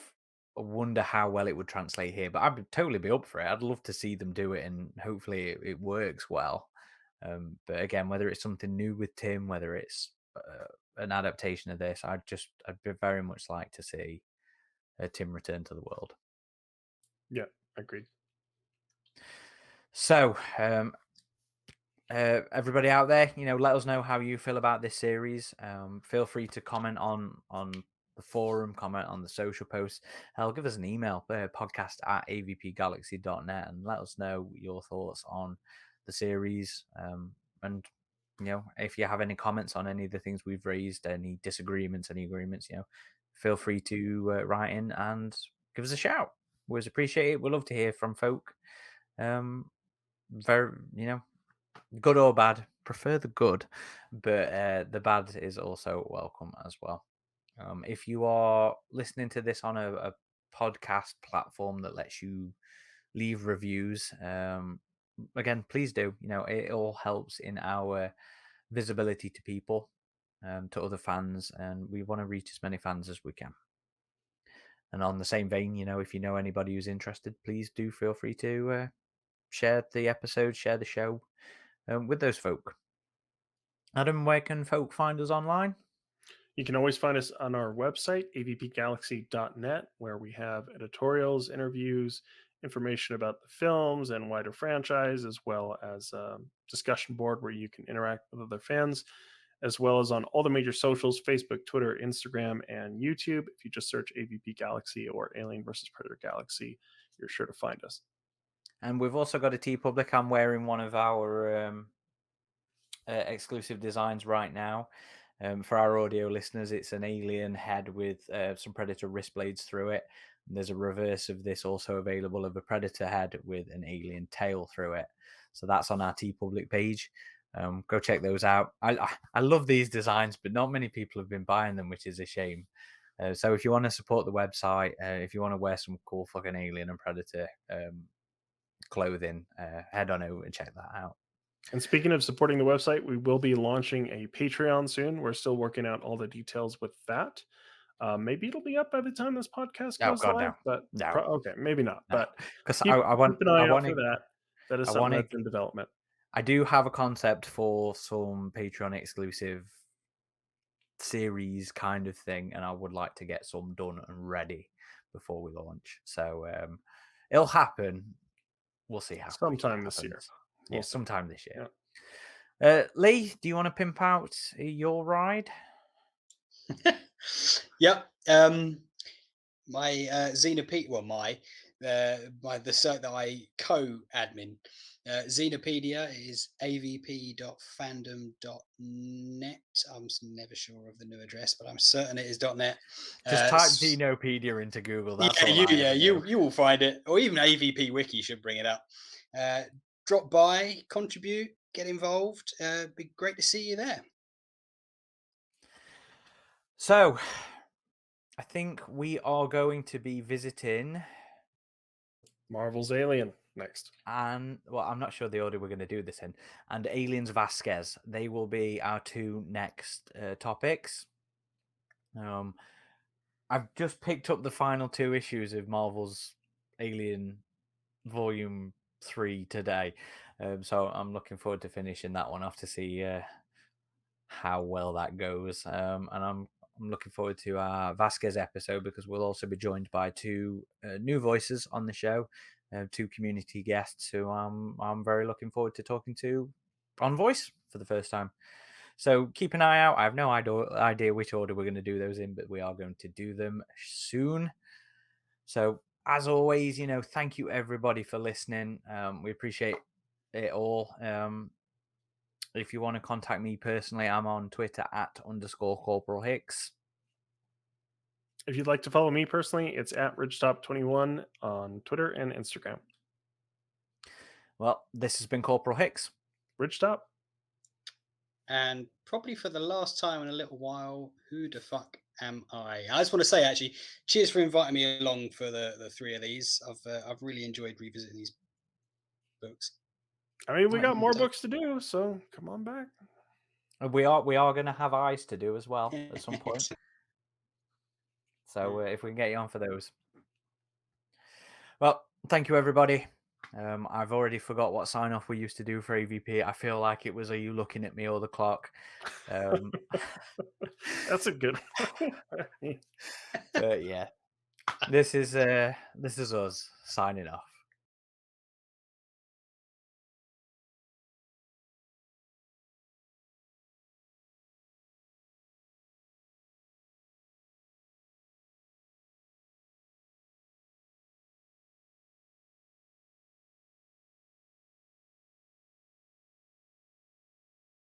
wonder how well it would translate here, but I'd totally be up for it. I'd love to see them do it, and hopefully it works well. But again, whether it's something new with Tim, whether it's an adaptation of this, I'd very much like to see Tim return to the world. Yeah, agreed. So, everybody out there, let us know how you feel about this series. Feel free to comment on the forum, comment on the social posts. Hell, give us an email, podcast@avpgalaxy.net, and let us know your thoughts on the series. And if you have any comments on any of the things we've raised, any disagreements, any agreements, feel free to write in and give us a shout. We always appreciate it. We'd love to hear from folk. Very, good or bad, prefer the good, but the bad is also welcome as well. If you are listening to this on a podcast platform that lets you leave reviews, again, please do. It all helps in our visibility to people, to other fans, and we want to reach as many fans as we can. And on the same vein, if you know anybody who's interested, please do feel free to share the episode, share the show with those folk. Adam, where can folk find us online? You can always find us on our website, avpgalaxy.net, where we have editorials, interviews, information about the films and wider franchise, as well as a discussion board where you can interact with other fans, as well as on all the major socials, Facebook, Twitter, Instagram, and YouTube. If you just search AVP Galaxy or Alien vs. Predator Galaxy, you're sure to find us. And we've also got a TeePublic. I'm wearing one of our exclusive designs right now. For our audio listeners, it's an alien head with some Predator wrist blades through it. And there's a reverse of this also available of a Predator head with an alien tail through it. So that's on our TeePublic page. Go check those out. I love these designs, but not many people have been buying them, which is a shame. So if you want to support the website, if you want to wear some cool fucking alien and Predator clothing, head on over and check that out. And speaking of supporting the website, we will be launching a Patreon soon. We're still working out all the details with that. Maybe it'll be up by the time this podcast goes live, no. but No. Okay, maybe not. No. But because keep an eye out for to, that. That is something that's in development. I do have a concept for some Patreon exclusive series kind of thing, and I would like to get some done and ready before we launch. So it'll happen. We'll see how sometime this year. Sometime this year. Yeah. Lee, do you want to pimp out your ride? Yep. My Xenopedia, well, the site that I co-admin, Xenopedia is avp.fandom.net. I'm never sure of the new address, but I'm certain it is .net. Just type Xenopedia into Google. That's you will find it, or even AVP Wiki should bring it up. Drop by, contribute, get involved. Be great to see you there. So, I think we are going to be visiting Marvel's Alien next. And, well, I'm not sure the order we're going to do this in. And Aliens Vasquez. They will be our two next topics. I've just picked up the final 2 issues of Marvel's Alien Volume 3 today. So I'm looking forward to finishing that one off to see how well that goes. And I'm looking forward to our Vasquez episode because we'll also be joined by 2 new voices on the show, 2 community guests who I'm very looking forward to talking to on voice for the first time. So keep an eye out. I have no idea which order we're going to do those in, but we are going to do them soon. So as always, thank you everybody for listening. We appreciate it all. If you want to contact me personally, I'm on Twitter @_Corporal Hicks. If you'd like to follow me personally, it's @RidgeTop21 on Twitter and Instagram. Well, this has been Corporal Hicks. RidgeTop. And probably for the last time in a little while, who the fuck am I? I just want to say, actually, cheers for inviting me along for the 3 of these. I've really enjoyed revisiting these books. I mean, we got more books to do, so come on back. We are going to have eyes to do as well at some point. So if we can get you on for those. Well, thank you, everybody. I've already forgot what sign off we used to do for AVP. I feel like it was, "Are you looking at me or the clock?" That's a good one. But yeah, this is us signing off.